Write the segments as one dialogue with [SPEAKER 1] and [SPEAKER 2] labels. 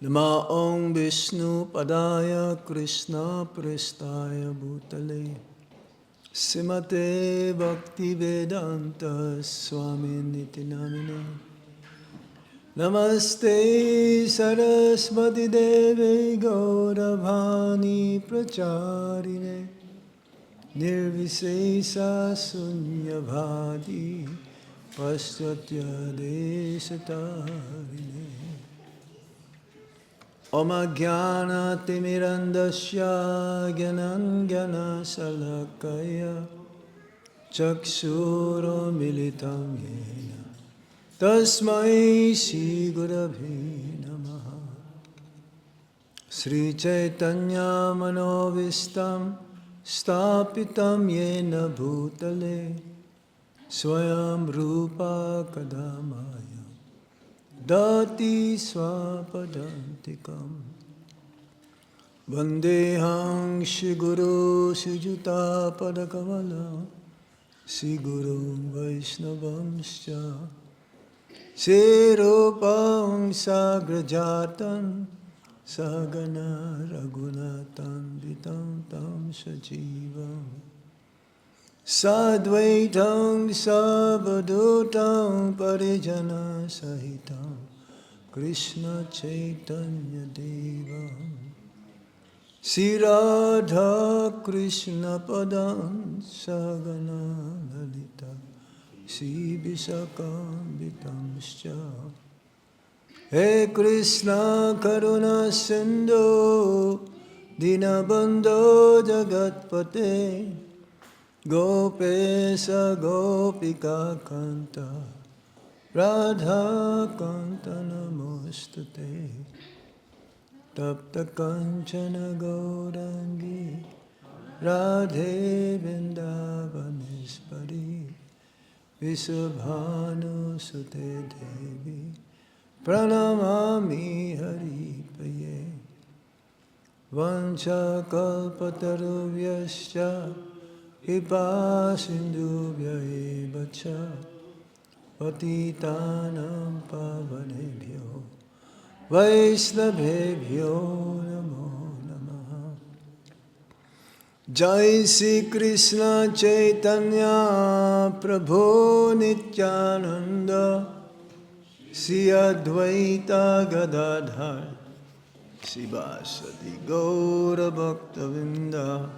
[SPEAKER 1] Nama Om Vishnu Padaya Krishna Prestaya Bhutale Simate Bhaktivedanta Swami Niti Namine Namaste Saraswati Deve Gauravani Pracharine Nirvisesa Sunyavadi Paschatya Desatarine Om Jnana Timirandasya Gyananjana Salakaya Chakshuro Militam Yena Tasmai Shri Gurave Namaha Sri Chaitanya Manovistam Stapitam Yena Bhutale Swayam Rupa Kadamaya Dati Swapadantikam Vandehang Shri Guru Sujuta Padakavala Shri Guru Vaishnavamscha Shri Rupam Sagrajatan Sagana Raghunatan Vitam Tam Sajivam Sadvaitam Savadutam Parijana Sahitam Krishna Chaitanya Devam Sri Radha Krishna Padam Sagana Lalita Sri Visakam Vitamscha He Krishna Karuna Sindhu Dinabandho Jagatpate Gopesa Gopika Kanta Radha Kanta Namostate Tapta Kanchana Gaurangi Radhe Vrindavaneshwari Visabhanu Sute Devi Pranamami Hari Paye Vancha Kalpatarubhyascha Hipa Sindhubhya eva cha Patitanam Pavanebhyo Vaishnavebhyo Namo Namaha Jai Sri Krishna Chaitanya Prabhu Nityananda Sri Advaita Gadadhar Sivasati Gaura Bhaktavinda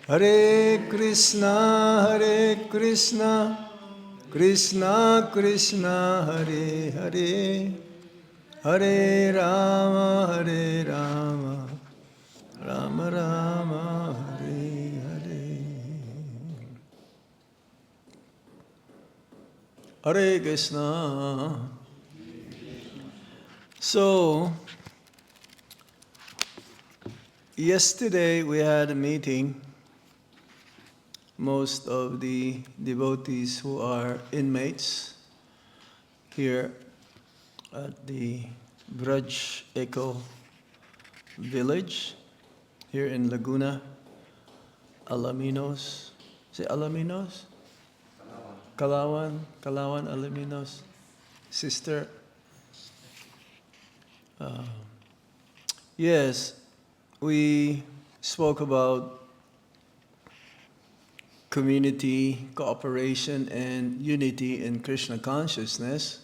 [SPEAKER 1] Hare Krishna, Krishna Krishna, Hare Hare, Hare Rama, Rama Rama, Hare Hare. Hare Krishna. So, yesterday we had a meeting. Most of the devotees who are inmates here at the Vraja Eco Village here in Laguna, Alaminos. Say Alaminos? Calauan, Alaminos. Sister. Yes, we spoke about community, cooperation, and unity in Krishna consciousness.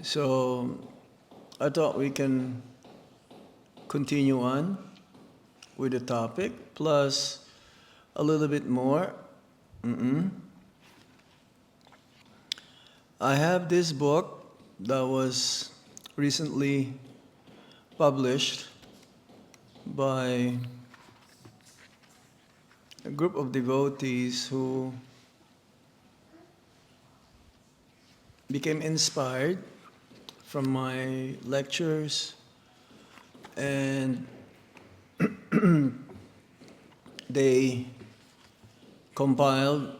[SPEAKER 1] So I thought we can continue on with the topic, plus a little bit more. I have this book that was recently published by a group of devotees who became inspired from my lectures, and they compiled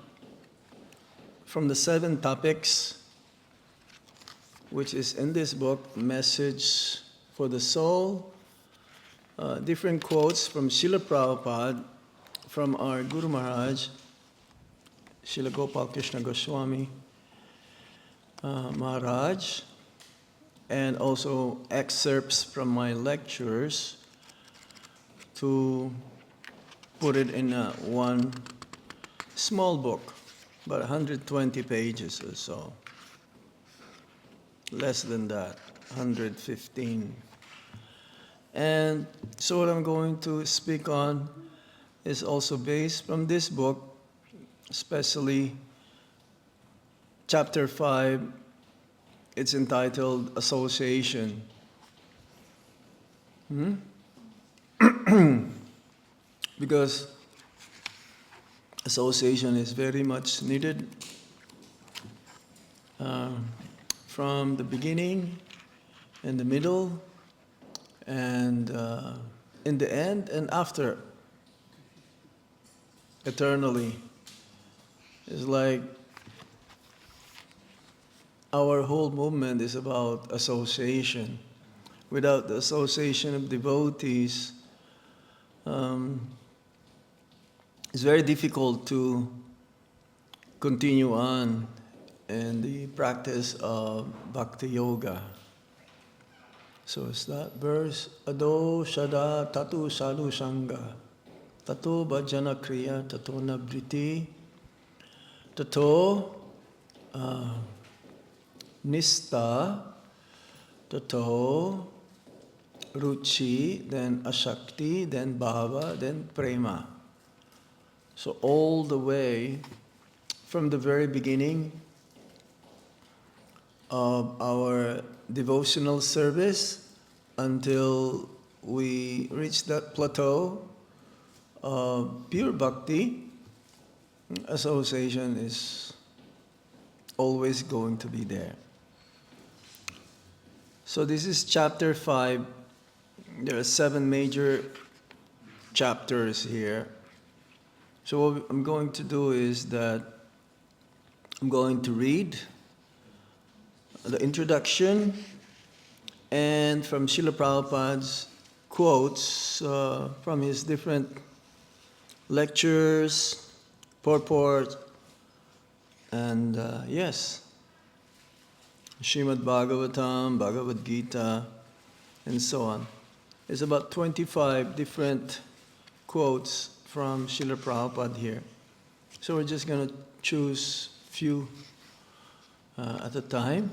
[SPEAKER 1] from the 7 topics which is in this book, Message for the Soul, different quotes from Srila Prabhupada, from our Guru Maharaj, Srila Gopal Krishna Goswami Maharaj, and also excerpts from my lectures to put it in one small book, about 120 pages or so. Less than that, 115. And so what I'm going to speak on is also based from this book, especially chapter 5. It's entitled Association. Because association is very much needed from the beginning, in the middle, and in the end, and after, eternally. It's like our whole movement is about association. Without the association of devotees, it's very difficult to continue on in the practice of Bhakti Yoga. So it's that verse, Ado Shada Tatu Sadhu Sangha, Tato Bhajana Kriya, Tato Nabriti, Tato Nista, Tato Ruchi, then Ashakti, then Bhava, then Prema. So all the way from the very beginning of our devotional service until we reach that plateau of pure bhakti, association is always going to be there. So this is chapter 5. There are 7 major chapters here. So what I'm going to do is that I'm going to read the introduction and from Srila Prabhupada's quotes from his different lectures, purport, and yes, Srimad Bhagavatam, Bhagavad Gita, and so on. There's about 25 different quotes from Srila Prabhupada here. So we're just going to choose few at a time,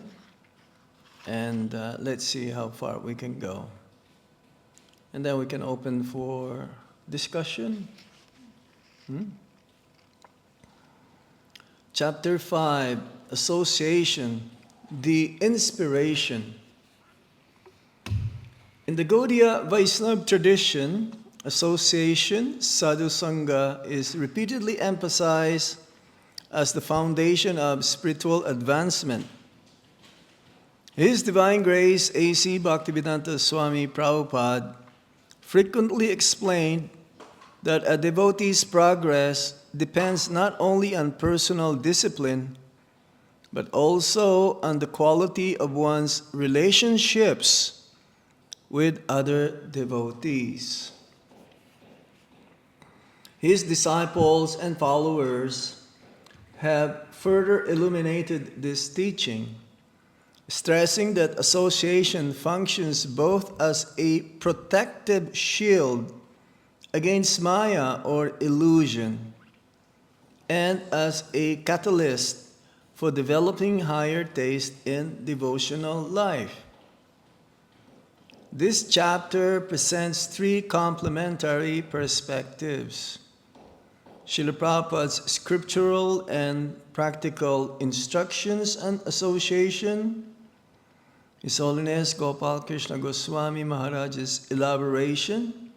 [SPEAKER 1] and let's see how far we can go. And then we can open for discussion. Chapter 5, Association, the Inspiration. In the Gaudiya Vaishnava tradition, association, sadhu sangha, is repeatedly emphasized as the foundation of spiritual advancement. His Divine Grace A.C. Bhaktivedanta Swami Prabhupad frequently explained that a devotee's progress depends not only on personal discipline, but also on the quality of one's relationships with other devotees. His disciples and followers have further illuminated this teaching, stressing that association functions both as a protective shield against maya or illusion, and as a catalyst for developing higher taste in devotional life. This chapter presents 3 complementary perspectives: Srila Prabhupada's scriptural and practical instructions on association, His Holiness Gopal Krishna Goswami Maharaj's elaboration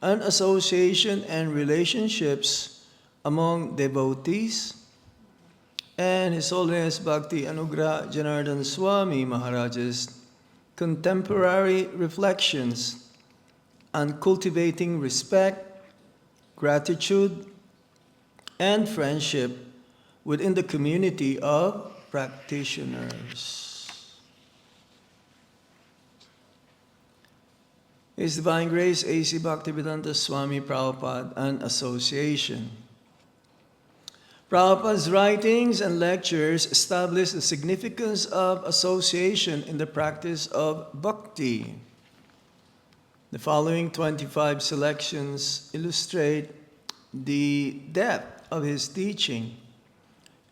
[SPEAKER 1] on association and relationships among devotees, and His Holiness Bhakti Anugrah Janardana Swami Maharaj's contemporary reflections on cultivating respect, gratitude, and friendship within the community of practitioners. His Divine Grace A.C. Bhaktivedanta Swami Prabhupad and Association. Prabhupada's writings and lectures establish the significance of association in the practice of bhakti. The following 25 selections illustrate the depth of his teaching.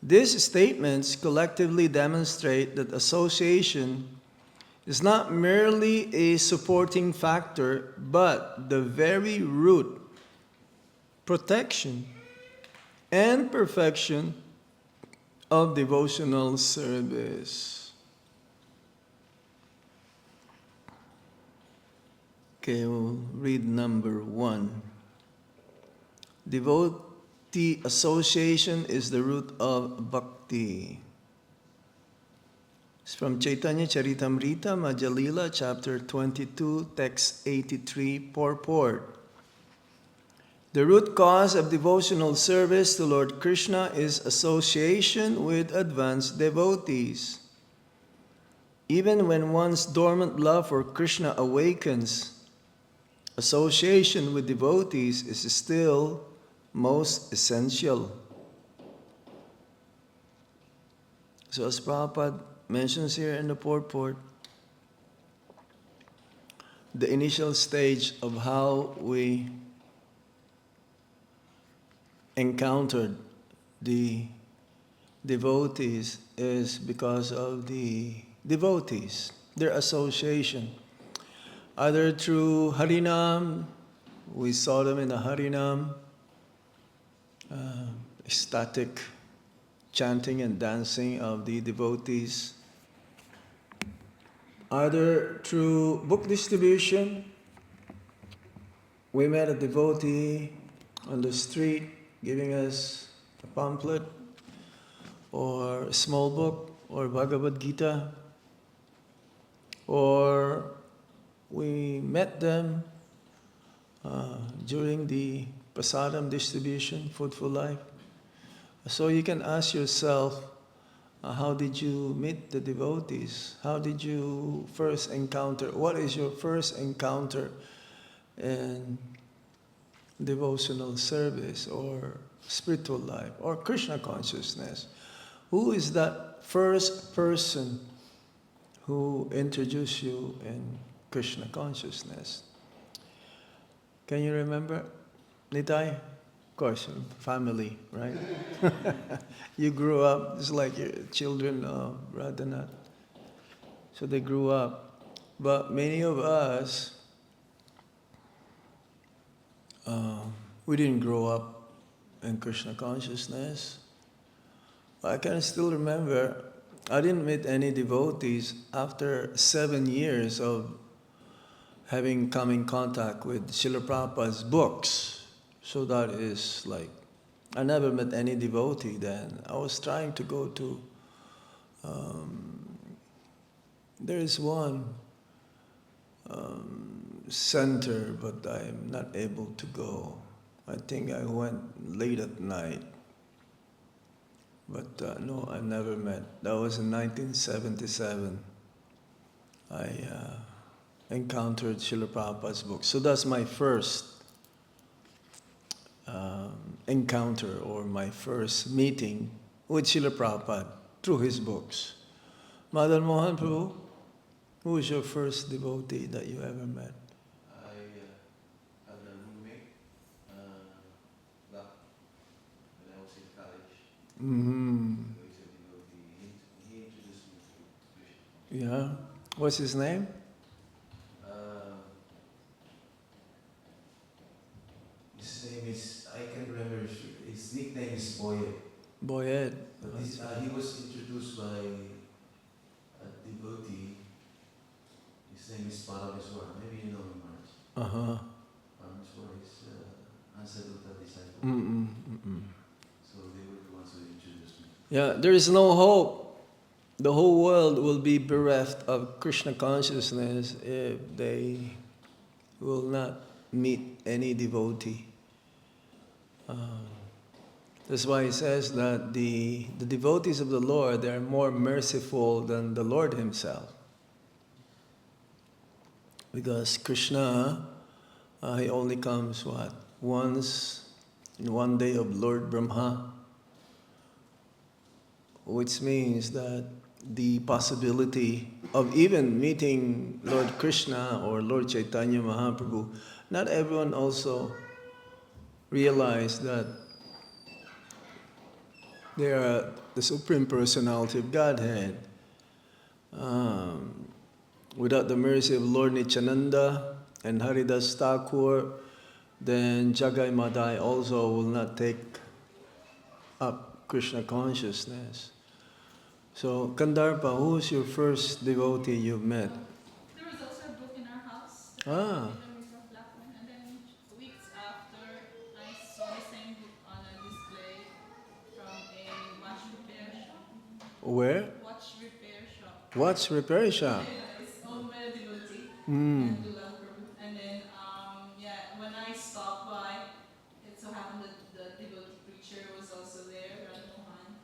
[SPEAKER 1] These statements collectively demonstrate that association is not merely a supporting factor, but the very root, protection, and perfection of devotional service. Okay, we'll read number 1. Devotee association is the root of bhakti. It's from Chaitanya Charitamrita, Madhya-lila, chapter 22, text 83, purport. The root cause of devotional service to Lord Krishna is association with advanced devotees. Even when one's dormant love for Krishna awakens, association with devotees is still most essential. So as Prabhupada mentions here in the purport, the initial stage of how we encountered the devotees is because of the devotees, their association. Either through Harinam, we saw them in the Harinam, ecstatic chanting and dancing of the devotees. Either through book distribution, we met a devotee on the street giving us a pamphlet or a small book or Bhagavad Gita, or we met them during the prasadam distribution, Food for Life. So you can ask yourself, how did you meet the devotees? How did you first encounter? What is your first encounter in devotional service or spiritual life or Krishna consciousness? Who is that first person who introduced you in Krishna consciousness? Can you remember? Nitai? Of course, family, right? You grew up, it's like your children of Radhanath. So they grew up. But many of us, we didn't grow up in Krishna consciousness. I can still remember, I didn't meet any devotees after 7 years of having come in contact with Srila Prabhupada's books. So that is like, I never met any devotee then. I was trying to go to, there is one center, but I'm not able to go. I think I went late at night. But no, I never met. That was in 1977. I encountered Srila Prabhupada's book. So that's my first encounter or my first meeting with Srila Prabhupada through his books. Madan Mohan Prabhu, who was your first devotee that you ever met?
[SPEAKER 2] I had a roommate back when I was in college.
[SPEAKER 1] Mm-hmm.
[SPEAKER 2] He introduced me to Krishna.
[SPEAKER 1] Yeah. What's his name?
[SPEAKER 2] His name is, I can't remember, his nickname is Boyet.
[SPEAKER 1] Boyet.
[SPEAKER 2] But he was introduced by a devotee. His name is Parameswar. Maybe you know him, Maharaj.
[SPEAKER 1] Uh-huh.
[SPEAKER 2] Parameswar is Ansaduta disciple.
[SPEAKER 1] Mm-mm.
[SPEAKER 2] So they were the ones who introduced me.
[SPEAKER 1] Yeah, there is no hope. The whole world will be bereft of Krishna consciousness if they will not meet any devotee. That's why he says that the devotees of the Lord, they are more merciful than the Lord himself. Because Krishna, he only comes once in one day of Lord Brahma. which means that the possibility of even meeting Lord Krishna or Lord Chaitanya Mahaprabhu, not everyone also realize that they are the Supreme Personality of Godhead. Without the mercy of Lord Nityananda and Haridas Thakur, then Jagai Madai also will not take up Krishna consciousness. So, Kandarpa, who's your first devotee you've met?
[SPEAKER 3] There was also a book in our house.
[SPEAKER 1] Ah.
[SPEAKER 3] And then weeks after, I saw the same book on a display from a watch repair shop.
[SPEAKER 1] Where?
[SPEAKER 3] Watch repair shop.
[SPEAKER 1] Watch repair shop.
[SPEAKER 3] It's owned by a devotee.
[SPEAKER 1] Mm.
[SPEAKER 3] And then, when I stopped by, it so happened that the devotee preacher was also there, Radha.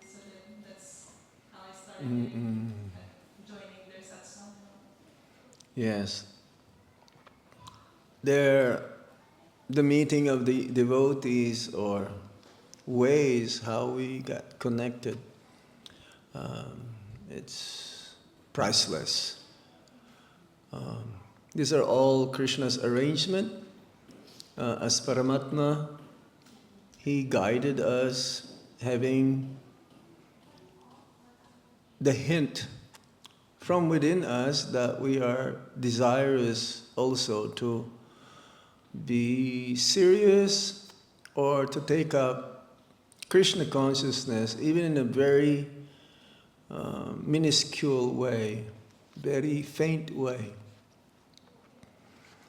[SPEAKER 3] So then that's how I started joining their satsang.
[SPEAKER 1] Yes. The meeting of the devotees or ways how we got connected, it's priceless. These are all Krishna's arrangement. As Paramatma, he guided us having the hint from within us that we are desirous also to be serious or to take up Krishna consciousness even in a very minuscule way, very faint way.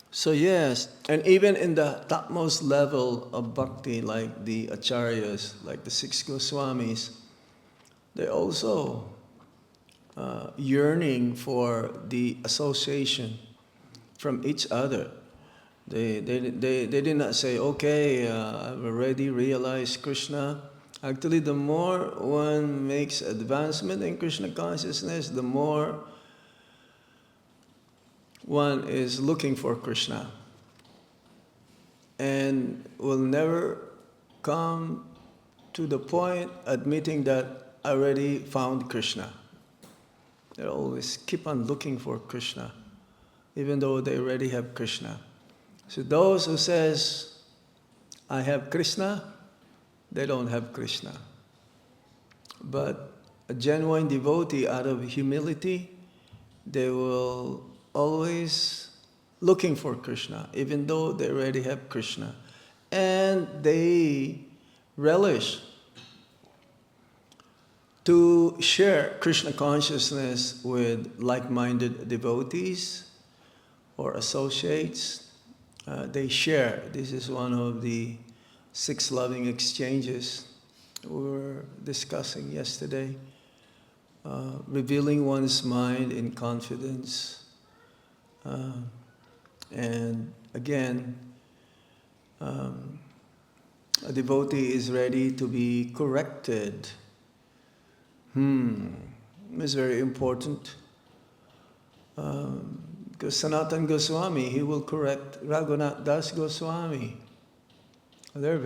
[SPEAKER 1] So yes, and even in the topmost level of bhakti, like the acharyas, like the 6 Goswamis, they also yearning for the association from each other. They did not say, okay, I've already realized Krishna. Actually, the more one makes advancement in Krishna consciousness, the more one is looking for Krishna and will never come to the point admitting that I already found Krishna. They always keep on looking for Krishna, even though they already have Krishna. So those who says, I have Krishna, they don't have Krishna. But a genuine devotee, out of humility, they will always looking for Krishna, even though they already have Krishna. And they relish to share Krishna consciousness with like-minded devotees or associates. They share. This is one of the 6 loving exchanges we were discussing yesterday. Revealing one's mind in confidence. And again, a devotee is ready to be corrected. It's very important. Because Sanatana Goswami, he will correct Raghunath Das Goswami. They're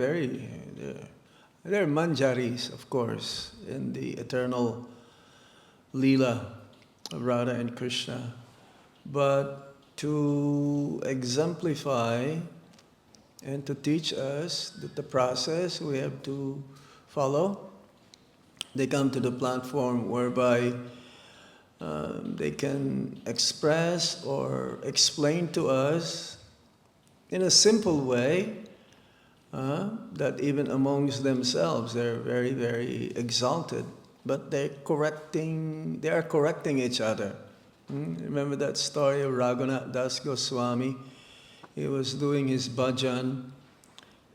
[SPEAKER 1] manjaris, of course, in the eternal Leela of Radha and Krishna. But to exemplify and to teach us that the process we have to follow, they come to the platform whereby they can express or explain to us in a simple way that even amongst themselves they're very, very exalted, but they are correcting each other. Remember that story of Raghunath Das Goswami? He was doing his bhajan,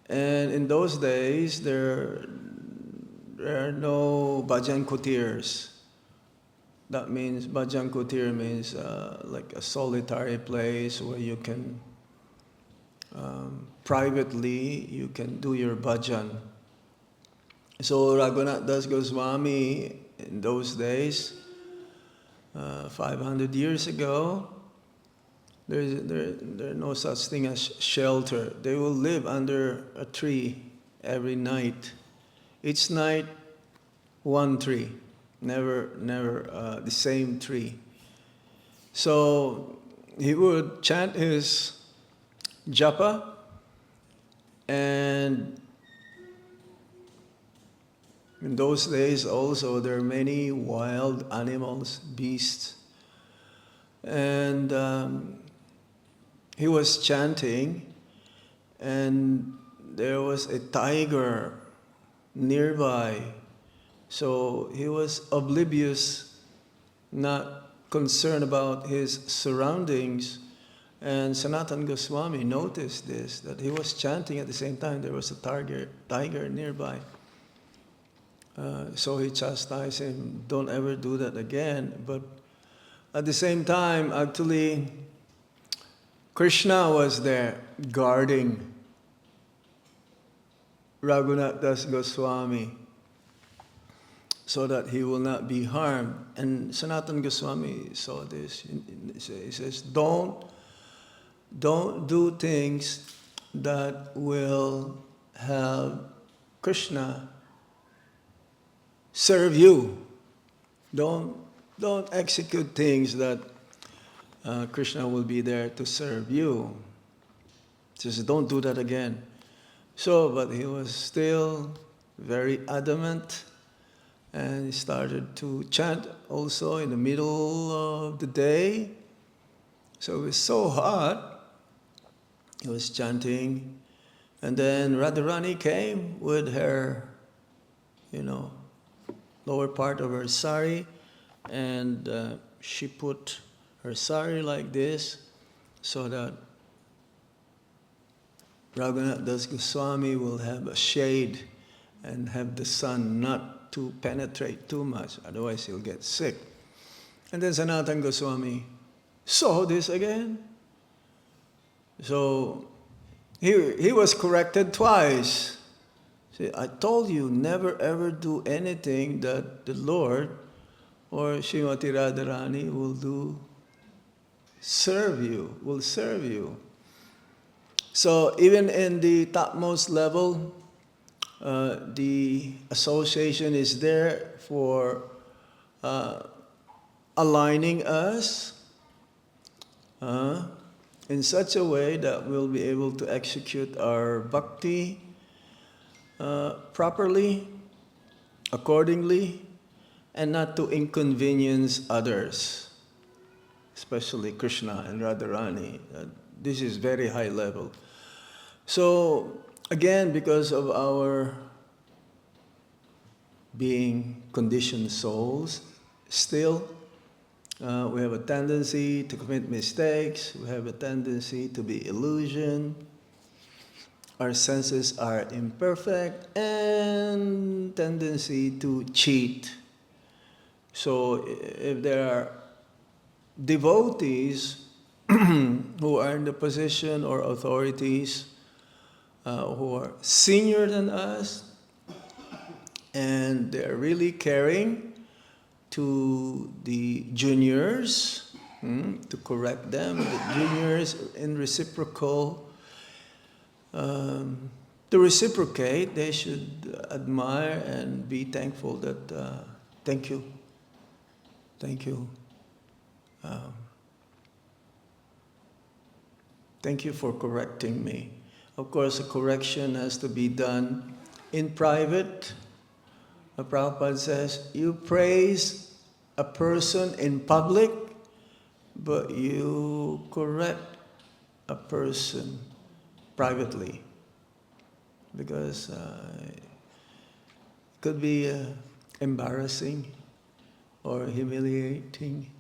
[SPEAKER 1] and in those days there are no bhajan kutirs. That means, bhajan kutir means like a solitary place where you can, privately, you can do your bhajan. So Raghunath Das Goswami, in those days, 500 years ago, there are no such thing as shelter. They will live under a tree every night. Each night, one tree. never the same tree. So he would chant his japa, and in those days also there are many wild animals, beasts, and he was chanting, and there was a tiger nearby. So he was oblivious, not concerned about his surroundings. And Sanatana Goswami noticed this, that he was chanting at the same time there was a tiger nearby. So he chastised him, don't ever do that again. But at the same time, actually, Krishna was there guarding Raghunath Das Goswami so that he will not be harmed. And Sanatana Goswami saw this. He says, don't do things that will have Krishna serve you. Don't execute things that Krishna will be there to serve you. He says, don't do that again. So, but he was still very adamant, and he started to chant also in the middle of the day. So it was so hot, he was chanting, and then Radharani came with her, lower part of her sari, and she put her sari like this so that Raghunath Das Goswami will have a shade and have the sun not to penetrate too much, otherwise he'll get sick. And then Sanatana Goswami saw this again. So he was corrected twice. See, I told you never ever do anything that the Lord or Srimati Radharani will serve you. So even in the topmost level, the association is there for aligning us in such a way that we'll be able to execute our bhakti properly, accordingly, and not to inconvenience others, especially Krishna and Radharani. This is very high level. So, again, because of our being conditioned souls, still, we have a tendency to commit mistakes, we have a tendency to be illusioned, our senses are imperfect, and tendency to cheat. So, if there are devotees who are in the position or authorities who are senior than us, and they're really caring to the juniors, to correct them, the juniors in reciprocal, to reciprocate, they should admire and be thankful that, thank you. Thank you for correcting me. Of course, a correction has to be done in private. Prabhupada says, you praise a person in public, but you correct a person privately. Because it could be embarrassing or humiliating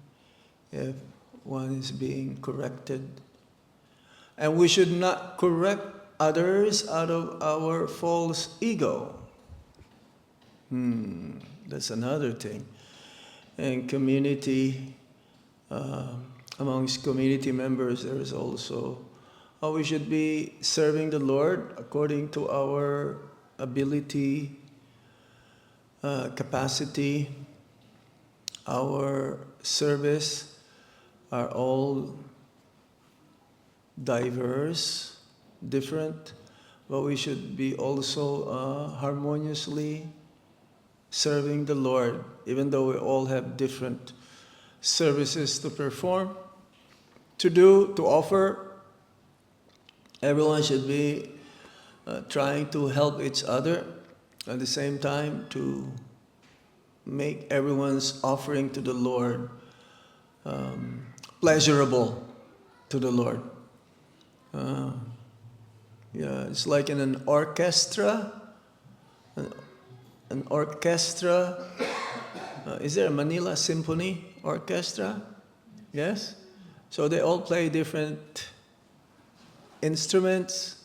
[SPEAKER 1] if one is being corrected. And we should not correct others out of our false ego. That's another thing. And community, amongst community members, there is also how we should be serving the Lord according to our ability, capacity. Our service are all diverse, different, but we should be also harmoniously serving the Lord, even though we all have different services to perform, to do, to offer. Everyone should be trying to help each other at the same time to make everyone's offering to the Lord pleasurable to the Lord. Yeah, it's like in an orchestra. An orchestra. Is there a Manila Symphony Orchestra? Yes? So they all play different instruments.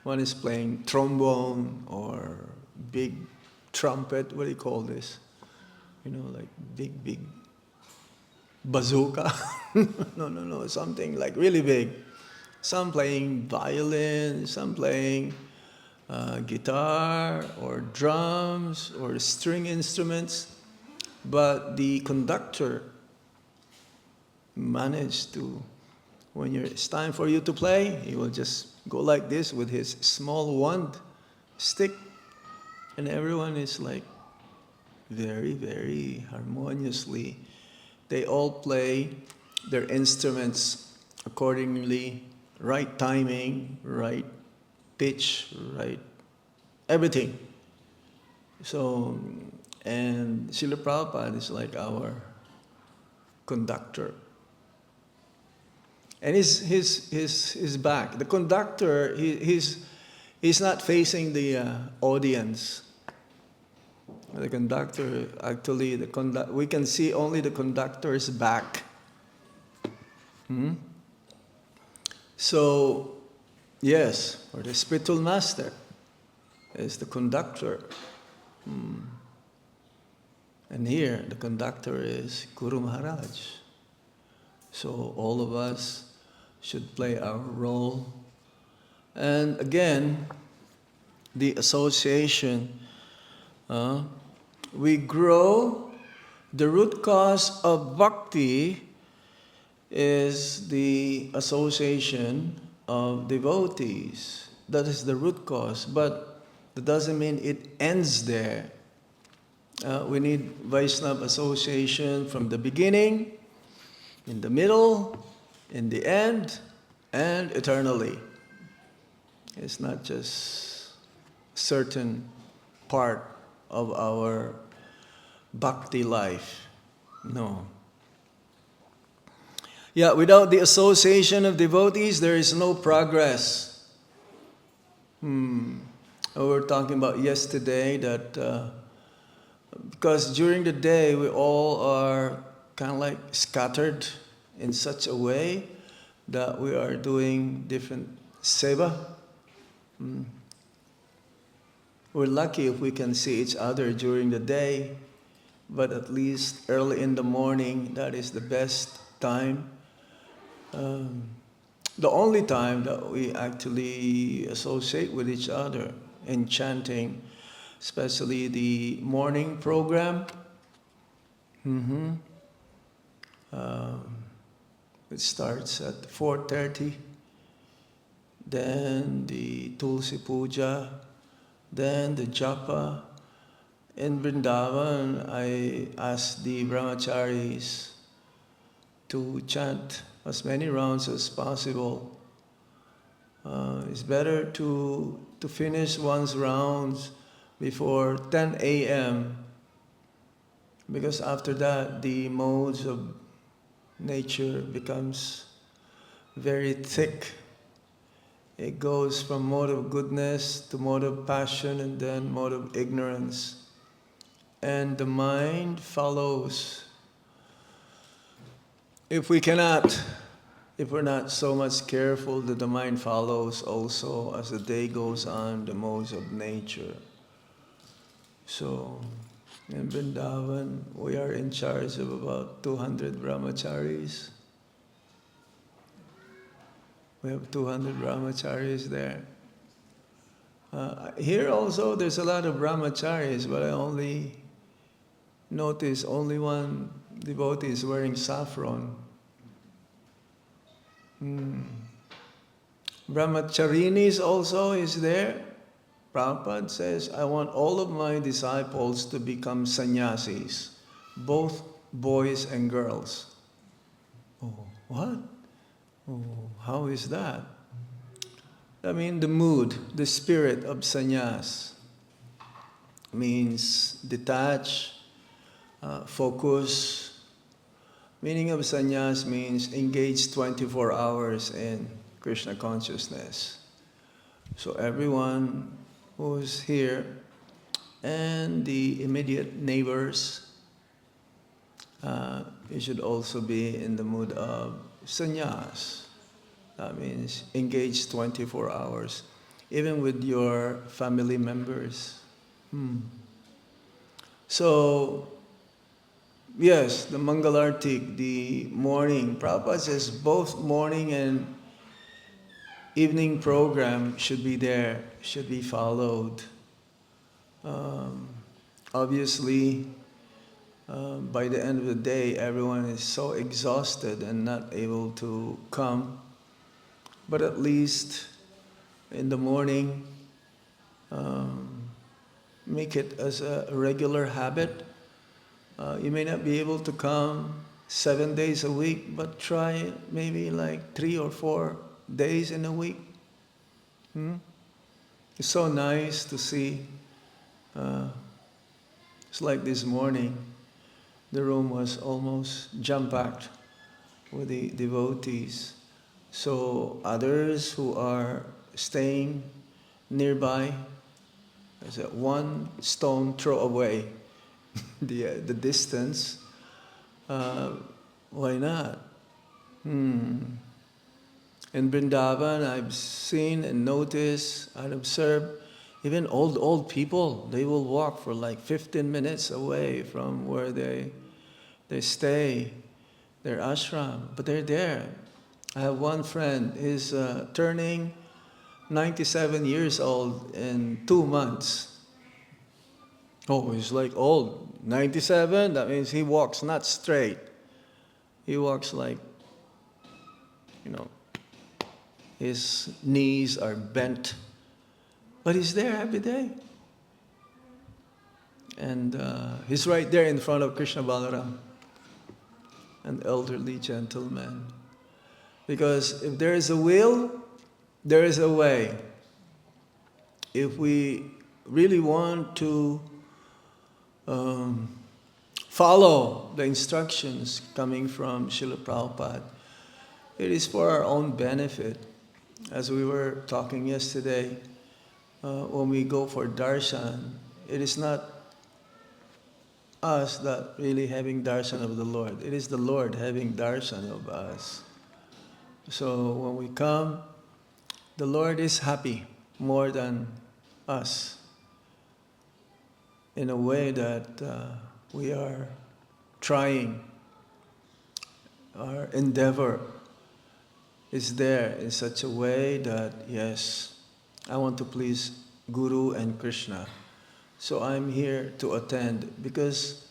[SPEAKER 1] One is playing trombone or big trumpet. What do you call this? You know, like big bazooka. No, something like really big. Some playing violin, some playing guitar or drums or string instruments. But the conductor managed to, when it's time for you to play, he will just go like this with his small wand stick, and everyone is like very, very harmoniously. They all play their instruments accordingly, right timing, right pitch, right everything. So, and Srila Prabhupada is like our conductor. And his back. The conductor, he's not facing the audience. The conductor, actually, we can see only the conductor's back. So, yes, or the spiritual master is the conductor. And here, the conductor is Guru Maharaj. So all of us should play our role. And again, the association, we grow. The root cause of bhakti is the association of devotees. That is the root cause, but that doesn't mean it ends there. We need Vaishnava association from the beginning, in the middle, in the end, and eternally. It's not just a certain part of our bhakti life. No. Yeah, without the association of devotees, there is no progress. We were talking about yesterday that because during the day we all are kind of like scattered in such a way that we are doing different seva. We're lucky if we can see each other during the day, but at least early in the morning, that is the best time. The only time that we actually associate with each other in chanting, especially the morning program. It starts at 4:30, then the Tulsi Puja, then the Japa. In Vrindavan, I asked the brahmacharis to chant as many rounds as possible. It's better to finish one's rounds before 10 a.m. because after that the modes of nature becomes very thick. It goes from mode of goodness to mode of passion and then mode of ignorance. And the mind follows. If we're not so much careful, that the mind follows also as the day goes on, the modes of nature. So, in Vrindavan, we are in charge of about 200 brahmacharis. We have 200 brahmacharis there. Here also, there's a lot of brahmacharis, but I only notice only one devotee is wearing saffron. Brahmacharinis also is there. Prabhupada says, I want all of my disciples to become sannyasis, both boys and girls. Oh, what? Oh, how is that? I mean, the mood, the spirit of sannyas means detach, focus. Meaning of sannyas means engage 24 hours in Krishna consciousness. So everyone who's here and the immediate neighbors, you should also be in the mood of sannyas. That means engage 24 hours, even with your family members. So, yes, the Mangalartik, the morning, Prabhupada says both morning and evening program should be there, should be followed. Obviously, by the end of the day, everyone is so exhausted and not able to come. But at least in the morning, make it as a regular habit. You may not be able to come 7 days a week, but try maybe like 3 or 4 days in a week. It's so nice to see. It's like this morning, the room was almost jam-packed with the devotees. So others who are staying nearby, is a one stone throw away the distance. Why not? In Vrindavan, I've seen and noticed and observed even old people. They will walk for like 15 minutes away from where they stay, their ashram, but they're there. I have one friend, he's turning 97 years old in 2 months. Oh, he's like old. 97, that means he walks not straight. He walks like, his knees are bent. But he's there every day. And he's right there in front of Krishna Balaram, an elderly gentleman. Because if there is a will, there is a way. If we really want to follow the instructions coming from Srila Prabhupada, it is for our own benefit. As we were talking yesterday, when we go for darshan, it is not us that really having darshan of the Lord. It is the Lord having darshan of us. So when we come, the Lord is happy more than us, in a way that we are trying. Our endeavor is there in such a way that, yes, I want to please Guru and Krishna. So I'm here to attend, because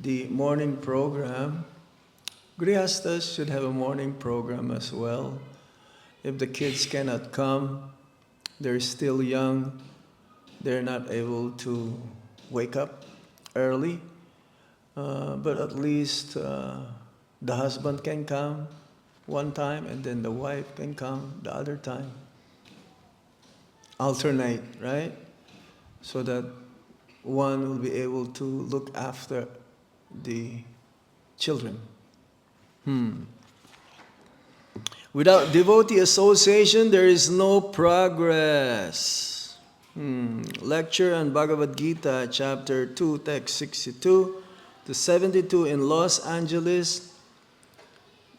[SPEAKER 1] the morning program, Grihastas should have a morning program as well. If the kids cannot come, they're still young, they're not able to wake up early, but at least the husband can come one time and then the wife can come the other time. Alternate, right? So that one will be able to look after the children. Without devotee association, there is no progress. Lecture on Bhagavad Gita, chapter 2, text 62 to 72 in Los Angeles,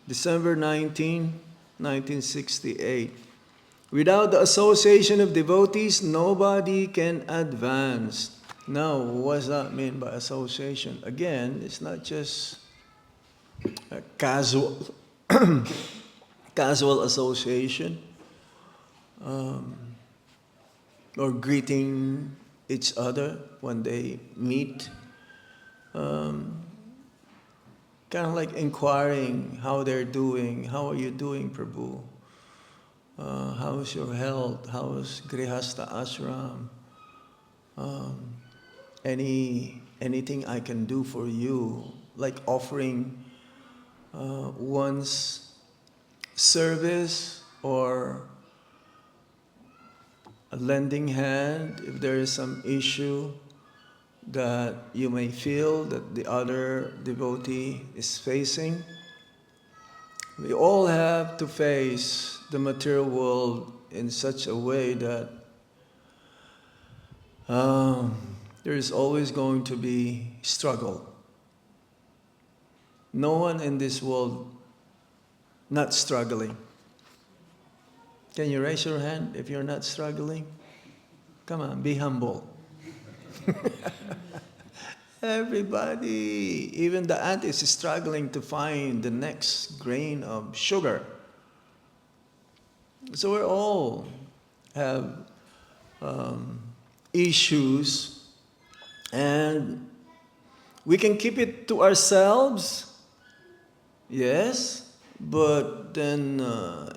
[SPEAKER 1] December 19, 1968. Without the association of devotees, nobody can advance. Now, what does that mean by association? Again, it's not just a casual association, or greeting each other when they meet. Kind of like inquiring how they're doing. How are you doing, Prabhu? how's your health? How's Grihastha Ashram? Anything I can do for you, like offering one's service or a lending hand if there is some issue that you may feel that the other devotee is facing. We all have to face the material world in such a way that there is always going to be struggle. No one in this world not struggling. Can you raise your hand if you're not struggling? Come on, be humble. Everybody, even the ant is struggling to find the next grain of sugar. So we all have issues, and we can keep it to ourselves, yes, but then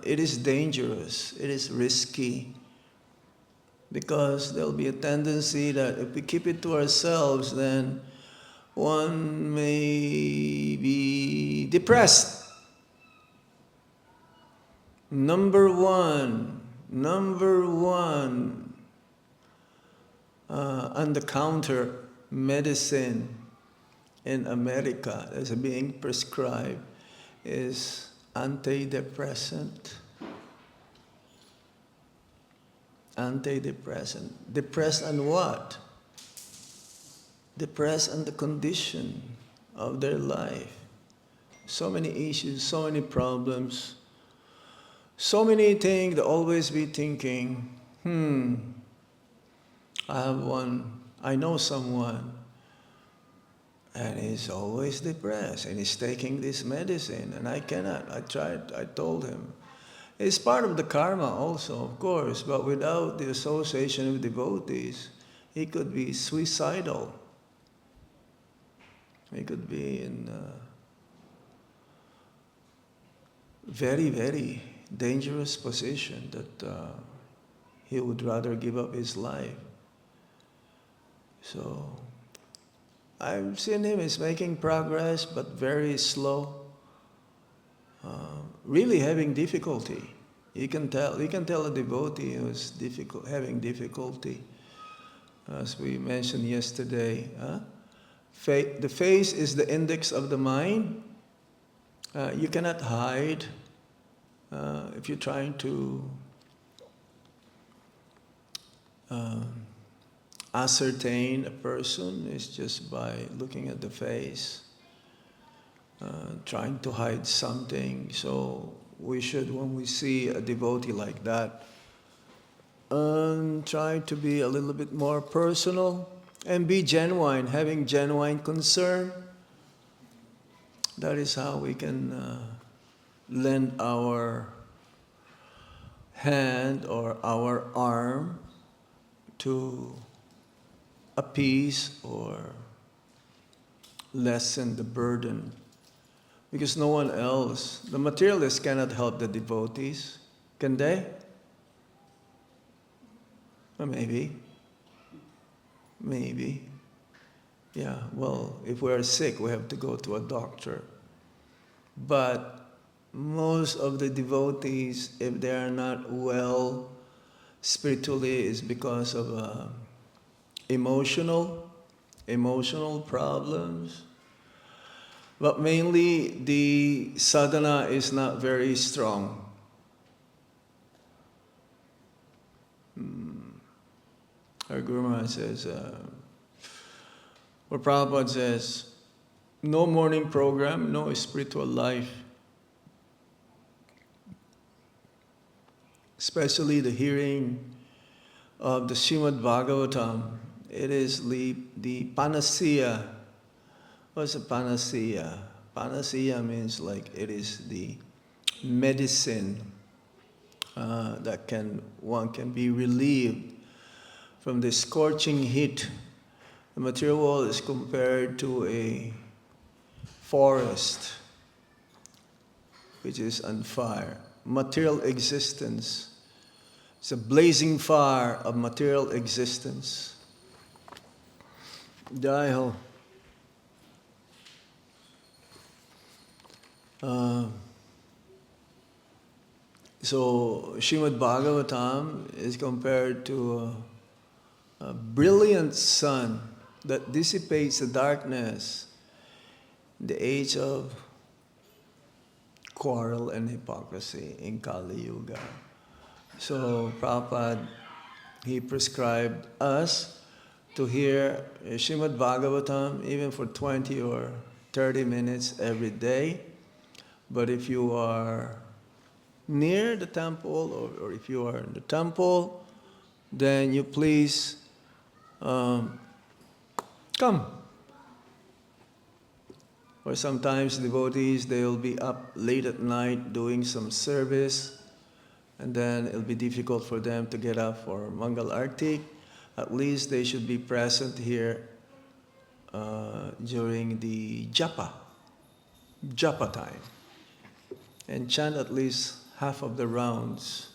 [SPEAKER 1] it is dangerous, it is risky, because there'll be a tendency that if we keep it to ourselves, then one may be depressed. Number one, on the counter medicine in America that's being prescribed is antidepressant. Antidepressant. Depressed on what? Depressed on the condition of their life. So many issues, so many problems, so many things. They always be thinking, I know someone, and he's always depressed, and he's taking this medicine, and I cannot. I tried, I told him. It's part of the karma also, of course, but without the association with devotees, he could be suicidal. He could be in a very, very dangerous position that he would rather give up his life. So I've seen him, he's making progress, but very slow. Really having difficulty. You can tell a devotee who's having difficulty. As we mentioned yesterday, the face is the index of the mind. You cannot hide if you're trying to ascertain a person. It's just by looking at the face, trying to hide something. So we should, when we see a devotee like that, try to be a little bit more personal and be genuine, having genuine concern. That is how we can lend our hand or our arm to appease or lessen the burden. Because no one else, the materialists cannot help the devotees, can they? Or maybe. Yeah, well, if we're sick, we have to go to a doctor. But most of the devotees, if they are not well spiritually, is because of emotional problems. But mainly the sadhana is not very strong. Our Guru Maharaj says, or Prabhupada says, no morning program, no spiritual life. Especially the hearing of the Srimad Bhagavatam. It is the panacea. What's a panacea? Panacea means like it is the medicine that one can be relieved from the scorching heat. The material world is compared to a forest which is on fire. Material existence It's a blazing fire of material existence. Jai Ho. So Srimad Bhagavatam is compared to a brilliant sun that dissipates the darkness, the age of quarrel and hypocrisy in Kali Yuga. So Prabhupada, he prescribed us to hear Srimad Bhagavatam even for 20 or 30 minutes every day. But if you are near the temple or if you are in the temple, then you please come. Or sometimes devotees, they will be up late at night doing some service, and then it'll be difficult for them to get up for Mangal Arti. At least they should be present here during the japa time, and chant at least half of the rounds,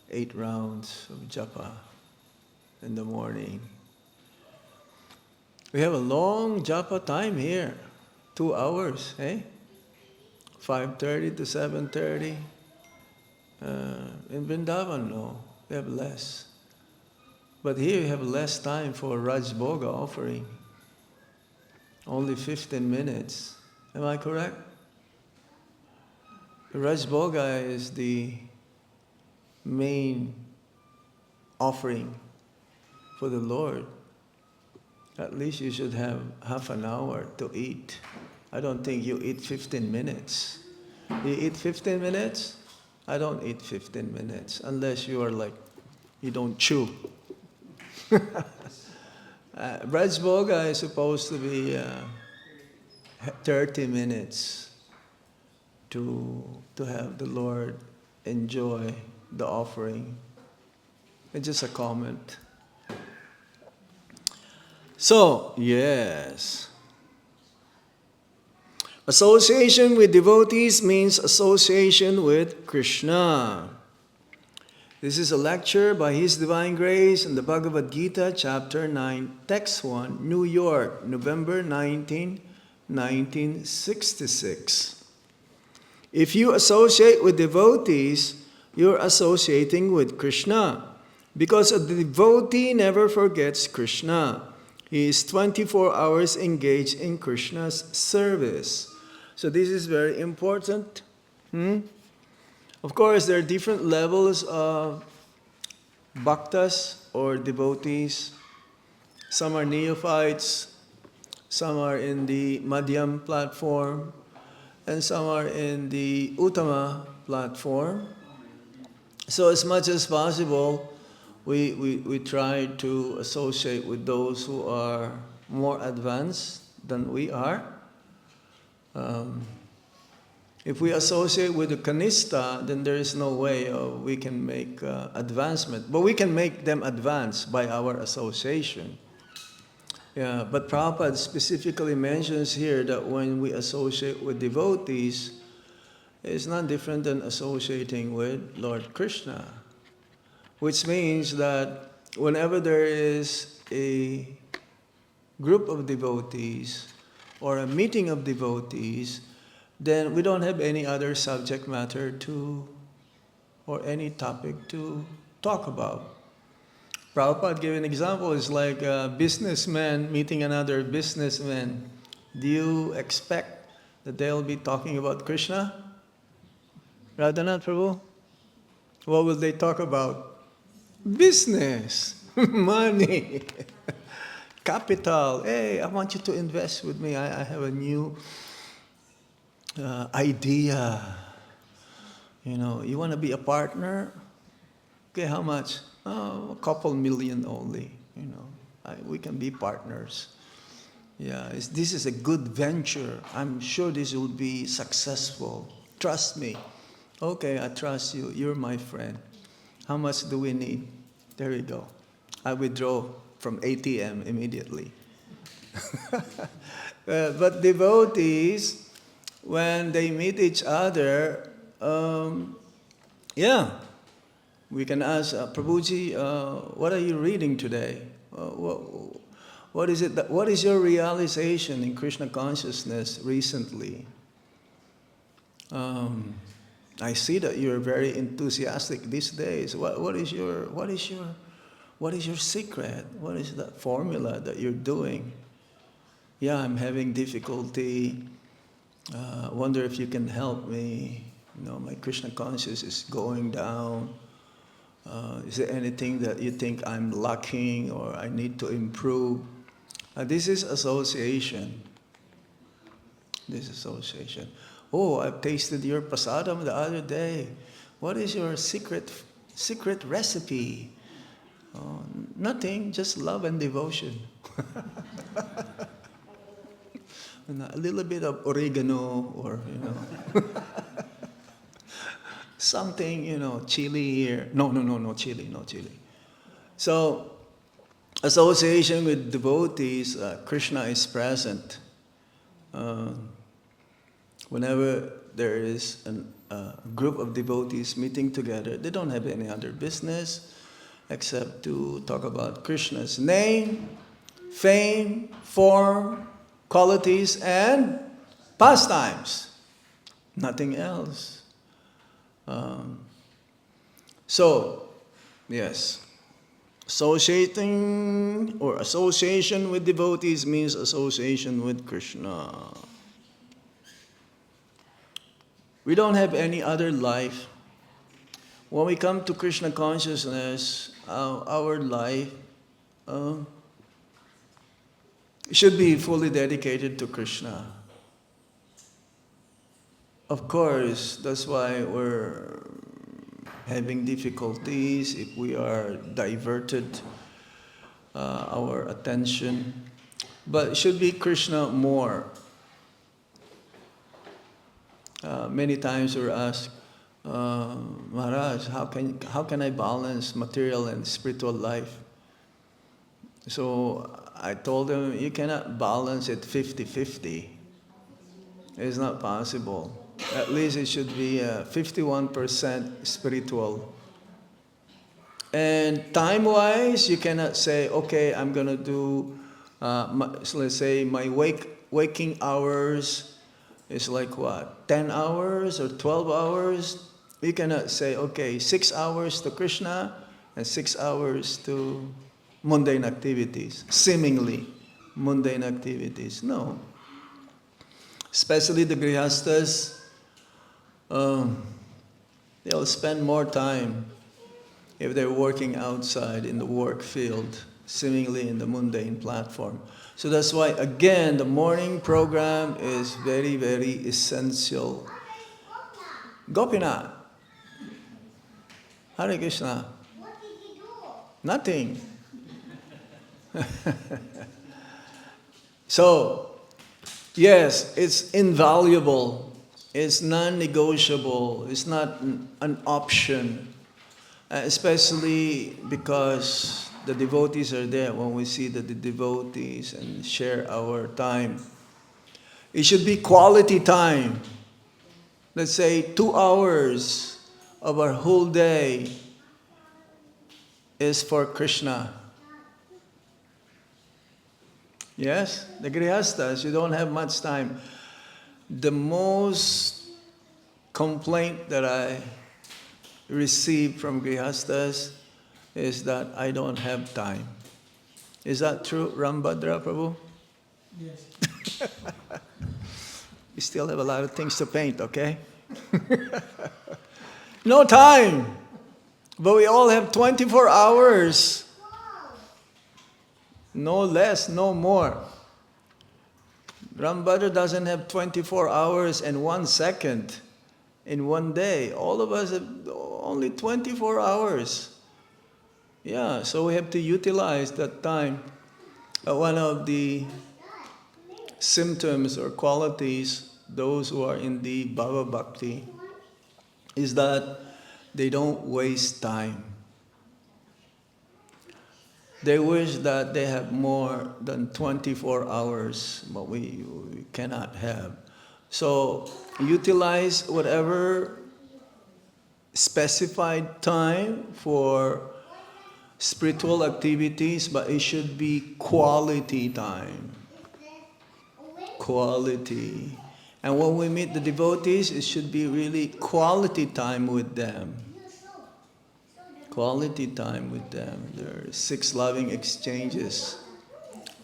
[SPEAKER 1] 8 rounds of japa in the morning. We have a long japa time here, 2 hours, 5:30 to 7:30. In Vrindavan, no, we have less. But here we have less time for Raj Bhoga offering. Only 15 minutes. Am I correct? Raj Bhoga is the main offering for the Lord. At least you should have half an hour to eat. I don't think you eat 15 minutes. You eat 15 minutes? I don't eat 15 minutes unless you are like, you don't chew. Raj Bhoga is supposed to be 30 minutes to have the Lord enjoy the offering. It's just a comment. So, yes. Association with devotees means association with Krishna. This is a lecture by His Divine Grace in the Bhagavad Gita, Chapter 9, Text 1, New York, November 19, 1966. If you associate with devotees, you're associating with Krishna, because a devotee never forgets Krishna. He is 24 hours engaged in Krishna's service. So this is very important. Of course, there are different levels of bhaktas or devotees. Some are neophytes, some are in the Madhyam platform, and some are in the Uttama platform. So as much as possible, we try to associate with those who are more advanced than we are. If we associate with the Kanista, then there is no way we can make advancement. But we can make them advance by our association. Yeah, but Prabhupada specifically mentions here that when we associate with devotees, it's not different than associating with Lord Krishna. Which means that whenever there is a group of devotees or a meeting of devotees, then we don't have any other subject matter or any topic to talk about. Prabhupada gave an example. It's like a businessman meeting another businessman. Do you expect that they'll be talking about Krishna? Radhanath Prabhu? What will they talk about? Business, money, capital. Hey, I want you to invest with me. I have a new idea. You want to be a partner? Okay, how much? Oh, a couple million only. We can be partners. Yeah, this is a good venture. I'm sure this will be successful. Trust me. Okay, I trust you. You're my friend. How much do we need? There you go. I withdraw from ATM immediately. But devotees, when they meet each other, We can ask, Prabhuji, what are you reading today? What is it? What is your realization in Krishna consciousness recently? I see that you're very enthusiastic these days. What is your secret? What is that formula that you're doing? Yeah, I'm having difficulty. Wonder if you can help me. My Krishna consciousness is going down. Is there anything that you think I'm lacking or I need to improve? This is association. This association. Oh, I've tasted your prasadam the other day. What is your secret recipe? Oh, nothing, just love and devotion. And a little bit of oregano or, something, chili here. No chili. So, association with devotees, Krishna is present. Whenever there is a group of devotees meeting together, they don't have any other business except to talk about Krishna's name, fame, form, qualities, and pastimes. Nothing else. Yes. Association with devotees means association with Krishna. We don't have any other life. When we come to Krishna consciousness, our life should be fully dedicated to Krishna. Of course, that's why we're having difficulties if we are diverted our attention. But it should be Krishna more. Many times we're asked, Maharaj, how can I balance material and spiritual life? So I told him, you cannot balance it 50-50. It's not possible. At least it should be 51% spiritual. And time-wise, you cannot say, okay, I'm going to do, let's say my waking hours is like what, 10 hours or 12 hours? You cannot say, okay, 6 hours to Krishna and 6 hours to mundane activities, seemingly mundane activities. No. Especially the grihastas, they'll spend more time if they're working outside in the work field, seemingly in the mundane platform. So that's why, again, the morning program is very, very essential. Gopinath, Hare Krishna.
[SPEAKER 4] What did he do?
[SPEAKER 1] Nothing. So, yes, it's invaluable. It's non-negotiable. It's not an option. Especially because the devotees are there. When we see the devotees and share our time, it should be quality time. Let's say 2 hours of our whole day is for Krishna. Yes, the grihastas, you don't have much time. The most complaint that I receive from grihastas is that I don't have time. Is that true, Rambhadra Prabhu?
[SPEAKER 5] Yes.
[SPEAKER 1] You still have a lot of things to paint, okay? No time! But we all have 24 hours. No less, no more. Rambhadra doesn't have 24 hours and 1 second in one day. All of us have only 24 hours. Yeah, so we have to utilize that time. One of the symptoms or qualities, those who are in the Bhava Bhakti, is that they don't waste time. They wish that they have more than 24 hours, but we cannot have. So utilize whatever specified time for spiritual activities, but it should be quality time. Quality. And when we meet the devotees, it should be really quality time with them. Quality time with them. There are 6 loving exchanges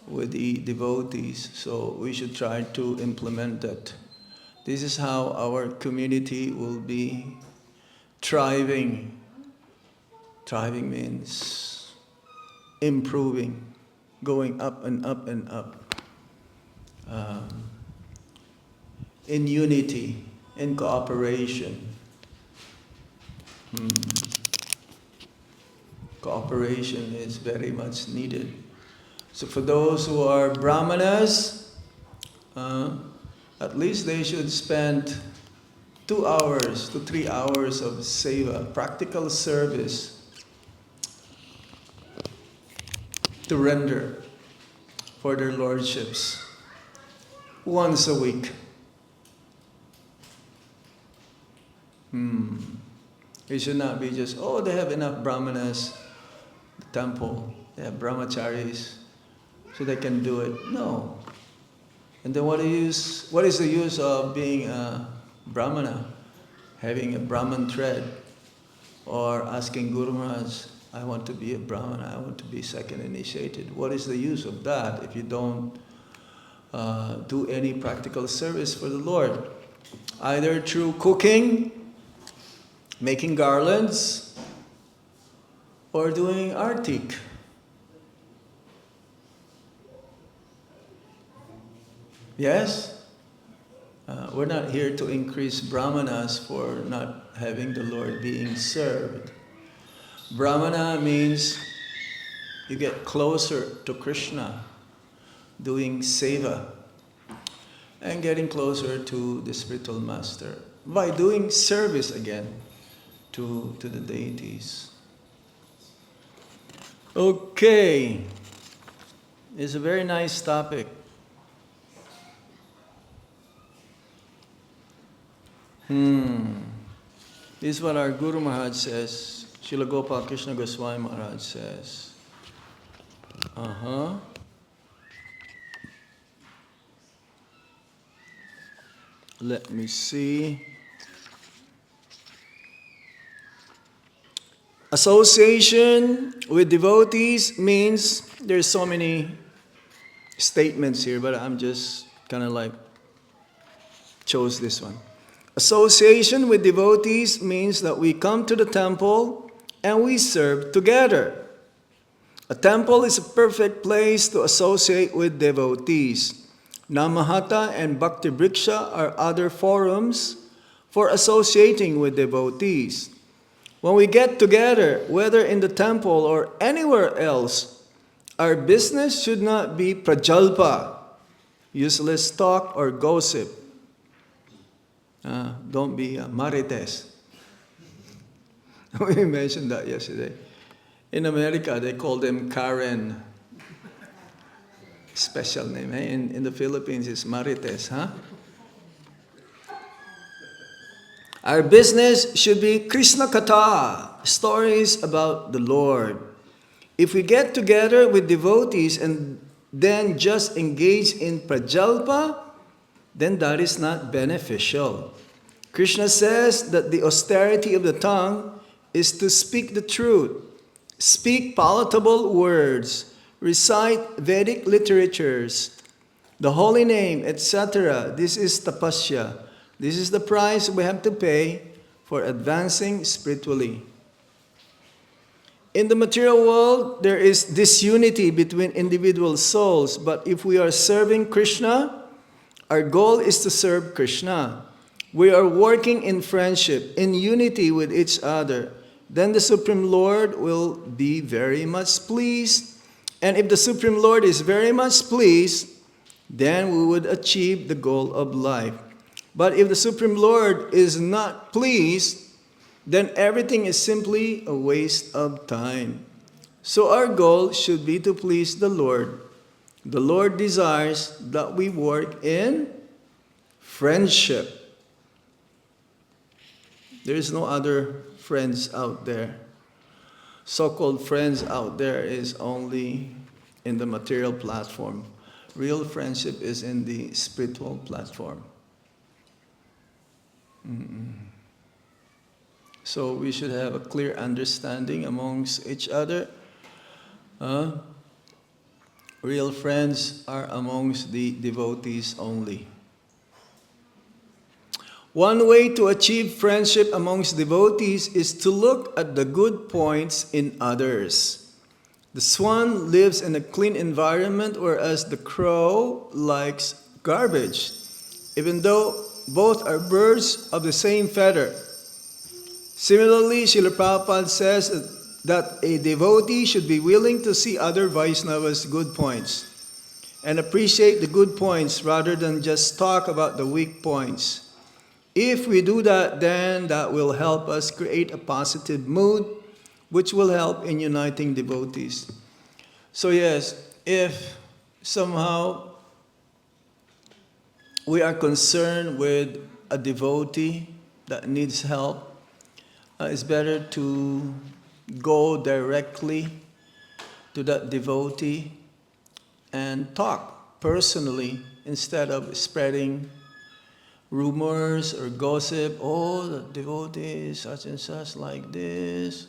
[SPEAKER 1] with the devotees, so we should try to implement that. This is how our community will be thriving. Thriving means improving, going up and up and up. In unity, in cooperation. Cooperation is very much needed. So for those who are brahmanas, at least they should spend 2 hours to 3 hours of seva, practical service, to render for their lordships once a week. It should not be just, they have enough brahmanas, the temple, they have brahmacharis, so they can do it. No. And then what is the use of being a brahmana, having a brahman thread, or asking Guru Maharaj, I want to be a brahmana, I want to be second initiated. What is the use of that if you don't do any practical service for the Lord? Either through cooking, making garlands, or doing artik. Yes? We're not here to increase brahmanas for not having the Lord being served. Brahmana means you get closer to Krishna, doing seva, and getting closer to the spiritual master by doing service again to the deities. Okay, it's a very nice topic. This is what our Guru Maharaj says. Srila Gopal Krishna Goswami Maharaj says. Let me see. Association with devotees means there's so many statements here, but I'm just kind of like chose this one. Association with devotees means that we come to the temple and we serve together. A temple is a perfect place to associate with devotees. Namahata and Bhakti Vriksha are other forums for associating with devotees. When we get together, whether in the temple or anywhere else, our business should not be prajalpa, useless talk or gossip. Don't be marites. We mentioned that yesterday. In America, they call them Karen. Special name. Eh? In the Philippines, it's marites. Our business should be Krishna Katha, stories about the Lord. If we get together with devotees and then just engage in prajalpa, then that is not beneficial. Krishna says that the austerity of the tongue is to speak the truth, speak palatable words, recite Vedic literatures, the holy name, etc. This is tapasya. This is the price we have to pay for advancing spiritually. In the material world, there is disunity between individual souls, but if we are serving Krishna, our goal is to serve Krishna. We are working in friendship, in unity with each other. Then the Supreme Lord will be very much pleased. And if the Supreme Lord is very much pleased, then we would achieve the goal of life. But if the Supreme Lord is not pleased, then everything is simply a waste of time. So our goal should be to please the Lord. The Lord desires that we work in friendship. There is no other friends out there. So-called friends out there is only in the material platform. Real friendship is in the spiritual platform. So we should have a clear understanding amongst each other. Real friends are amongst the devotees only. One way to achieve friendship amongst devotees is to look at the good points in others. The swan lives in a clean environment, whereas the crow likes garbage, even though both are birds of the same feather. Similarly, Srila Prabhupada says that a devotee should be willing to see other Vaishnavas' good points and appreciate the good points rather than just talk about the weak points. If we do that, then that will help us create a positive mood, which will help in uniting devotees. So yes, if somehow we are concerned with a devotee that needs help, it's better to go directly to that devotee and talk personally instead of spreading rumors or gossip. Oh, the devotee is such and such like this.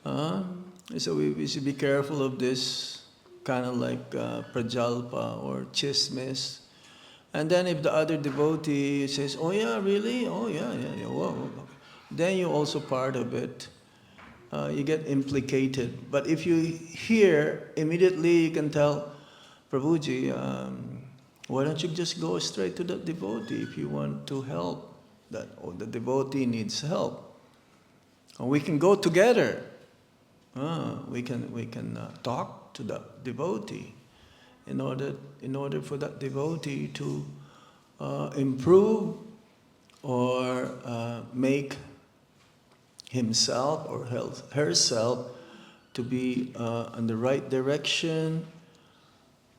[SPEAKER 1] So we should be careful of this kind of like prajalpa or chismis. And then if the other devotee says, oh yeah, really? Oh yeah, whoa. Then you're also part of it. You get implicated. But if you hear, immediately you can tell, Prabhuji, why don't you just go straight to the devotee if you want to help, that, or the devotee needs help. Or we can go together. We can talk to the devotee in order for that devotee to improve or make himself or herself to be in the right direction.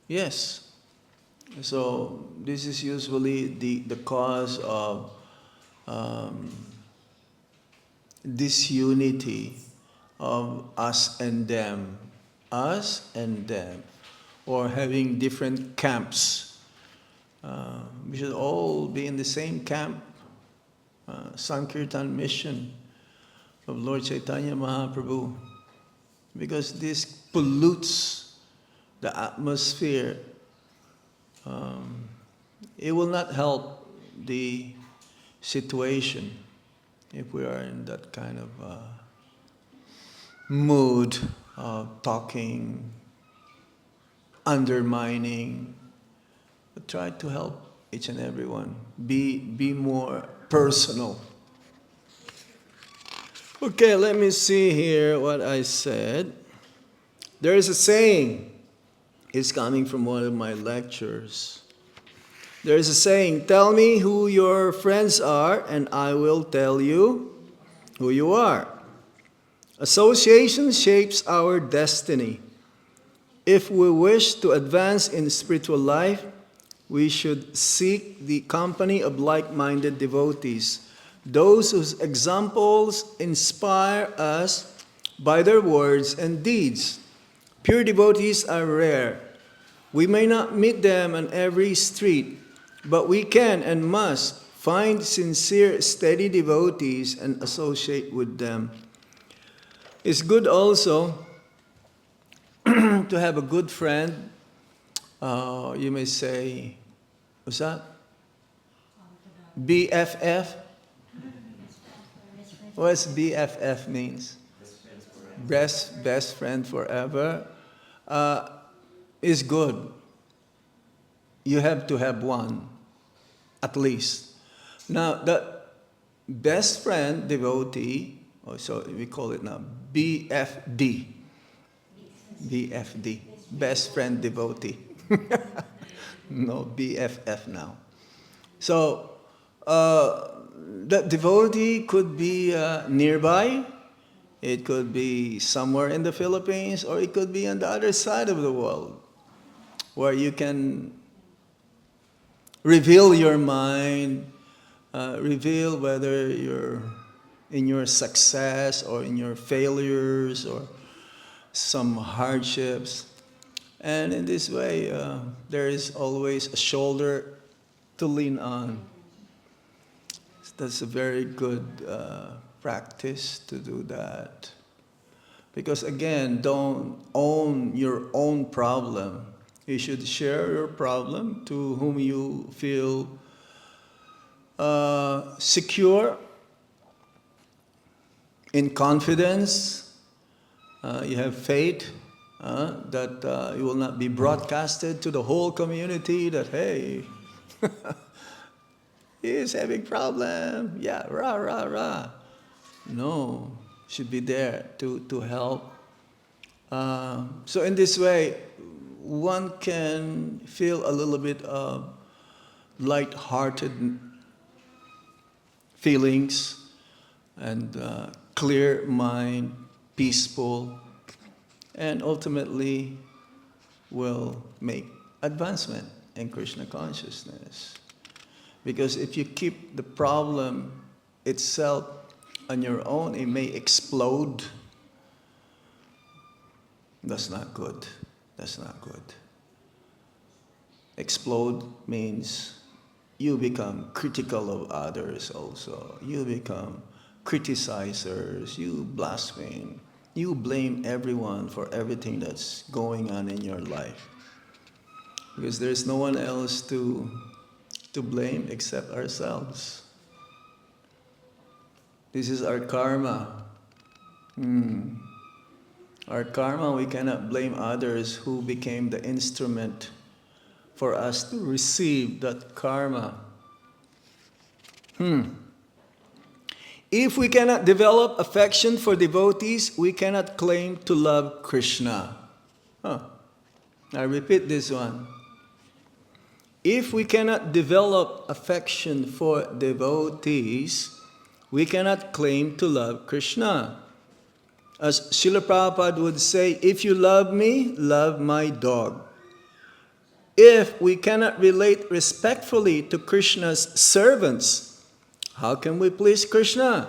[SPEAKER 1] Yes. So this is usually the cause of disunity of us and them, or having different camps. We should all be in the same camp, Sankirtan mission of Lord Chaitanya Mahaprabhu, because this pollutes the atmosphere. It will not help the situation if we are in that kind of mood of talking, undermining. But try to help each and everyone. Be more personal. Okay, let me see here what I said. There is a saying. It's coming from one of my lectures. There is a saying, tell me who your friends are and I will tell you who you are. Association shapes our destiny. If we wish to advance in spiritual life, we should seek the company of like-minded devotees, those whose examples inspire us by their words and deeds. Pure devotees are rare. We may not meet them on every street, but we can and must find sincere, steady devotees and associate with them. It's good also to have a good friend. You may say, what's that? BFF? What's BFF means? Best friend forever. Is good. You have to have one, at least. Now, that best friend devotee, or so we call it now, BFD. BFD, best friend devotee. No, BFF now. So, that devotee could be nearby. It could be somewhere in the Philippines, or it could be on the other side of the world, where you can reveal your mind, reveal whether you're in your success or in your failures or some hardships. And in this way, there is always a shoulder to lean on. That's a very good practice to do that. Because again, don't own your own problem. You should share your problem to whom you feel secure, in confidence. You have faith that it will not be broadcasted to the whole community that, hey, he is having problem. Yeah, rah, rah, rah. No, should be there to help. So in this way, one can feel a little bit of light-hearted feelings and clear mind, peaceful, and ultimately will make advancement in Krishna consciousness. Because if you keep the problem itself on your own, it may explode. That's not good. That's not good. Explode means you become critical of others also. You become criticizers. You blaspheme. You blame everyone for everything that's going on in your life. Because there's no one else to blame except ourselves. This is our karma. Our karma, we cannot blame others who became the instrument for us to receive that karma. If we cannot develop affection for devotees, we cannot claim to love Krishna. I repeat this one. If we cannot develop affection for devotees, we cannot claim to love Krishna. As Srila Prabhupada would say, if you love me, love my dog. If we cannot relate respectfully to Krishna's servants, how can we please Krishna?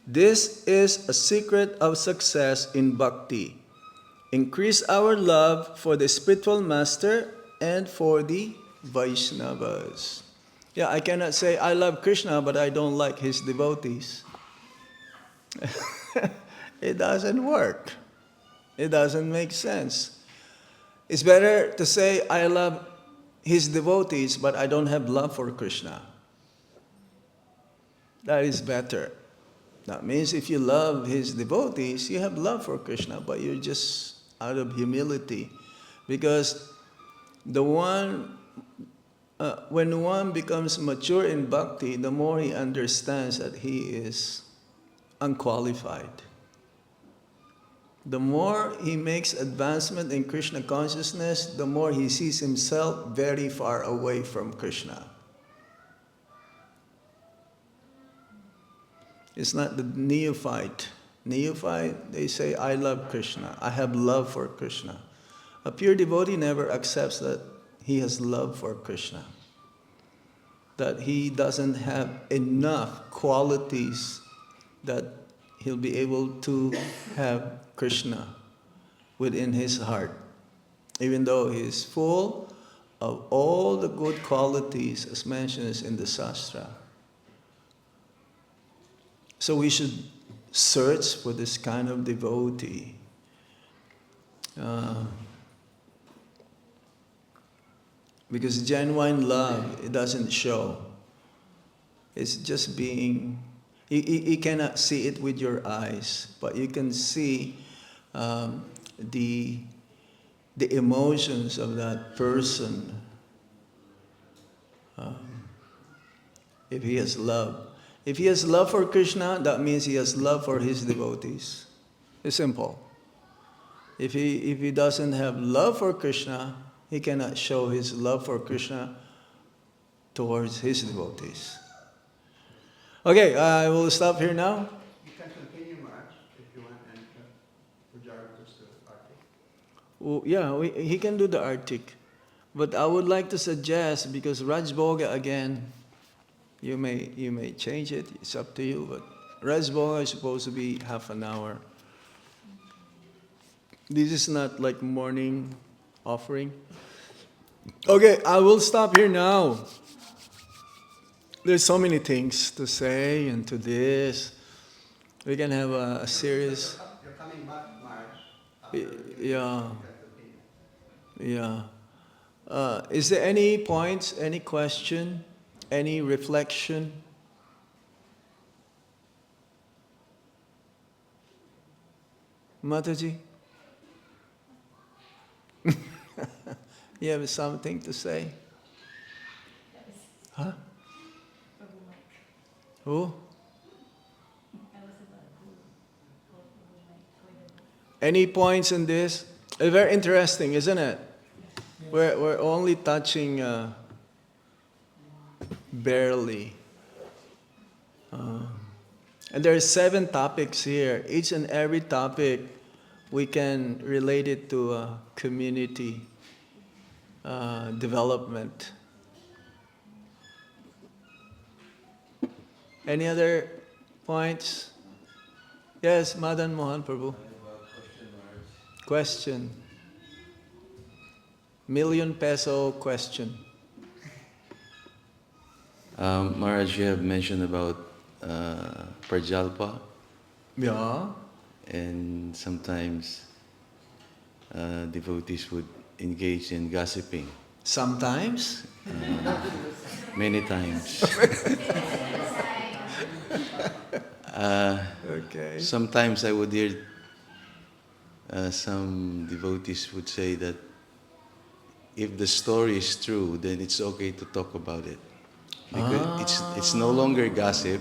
[SPEAKER 1] This is a secret of success in bhakti. Increase our love for the spiritual master and for the Vaishnavas. Yeah, I cannot say I love Krishna, but I don't like his devotees. It doesn't work. It doesn't make sense. It's better to say I love his devotees, but I don't have love for Krishna. That is better. That means if you love his devotees, you have love for Krishna, but you're just out of humility. Because when one becomes mature in bhakti, the more he understands that he is unqualified. The more he makes advancement in Krishna consciousness, the more he sees himself very far away from Krishna. It's not the neophyte. Neophyte, they say, I love Krishna. I have love for Krishna. A pure devotee never accepts that he has love for Krishna. That he doesn't have enough qualities that he'll be able to have Krishna within his heart. Even though he is full of all the good qualities as mentioned in the Shastra. So we should search for this kind of devotee. Because genuine love, it doesn't show. It's just being, you cannot see it with your eyes, but you can see the emotions of that person. If he has love. If he has love for Krishna, that means he has love for his devotees. It's simple. If he doesn't have love for Krishna, he cannot show his love for Krishna towards his devotees. Okay, I will stop here now.
[SPEAKER 4] You can continue, Maharaj, if you want, and Pujari goes to Arctic.
[SPEAKER 1] Well, yeah, he can do the Arctic. But I would like to suggest, because Raj Bhoga again, You may change it, it's up to you, but Resbo is supposed to be half an hour. This is not like morning offering. Okay, I will stop here now. There's so many things to say and to this. We can have a series.
[SPEAKER 4] You're coming back, March.
[SPEAKER 1] Yeah. Yeah. Is there any points, any question, any reflection? Mataji? You have something to say? Huh? Who? Any points in this? It's very interesting, isn't it? We're only touching barely. And there are 7 topics here. Each and every topic we can relate it to community development. Any other points? Yes, Madan Mohan Prabhu. Question. $1,000,000 question.
[SPEAKER 2] Maharaj, you have mentioned about Prajalpa,
[SPEAKER 1] Yeah.
[SPEAKER 2] and sometimes devotees would engage in gossiping.
[SPEAKER 1] Sometimes.
[SPEAKER 2] Many times.
[SPEAKER 1] Okay.
[SPEAKER 2] Sometimes I would hear some devotees would say that if the story is true, then it's okay to talk about it. Because it's no longer gossip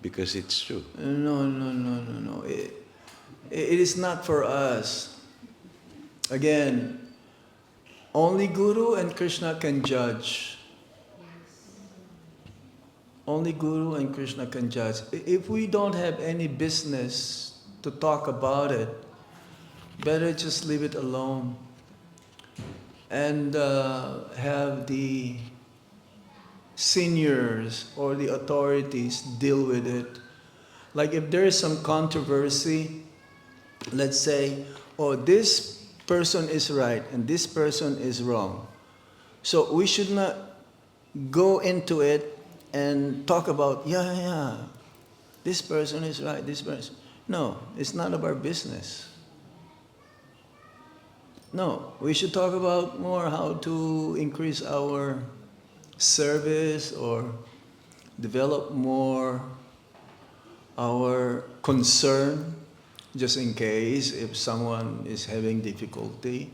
[SPEAKER 2] because it's true.
[SPEAKER 1] No. It is not for us. Again, only Guru and Krishna can judge. Only Guru and Krishna can judge. If we don't have any business to talk about it, better just leave it alone and have the seniors or the authorities deal with it. Like if there is some controversy, let's say, oh, this person is right and this person is wrong. So we should not go into it and talk about, this person is right, this person. No, it's none of our business. No, we should talk about more how to increase our service or develop more our concern, just in case if someone is having difficulty.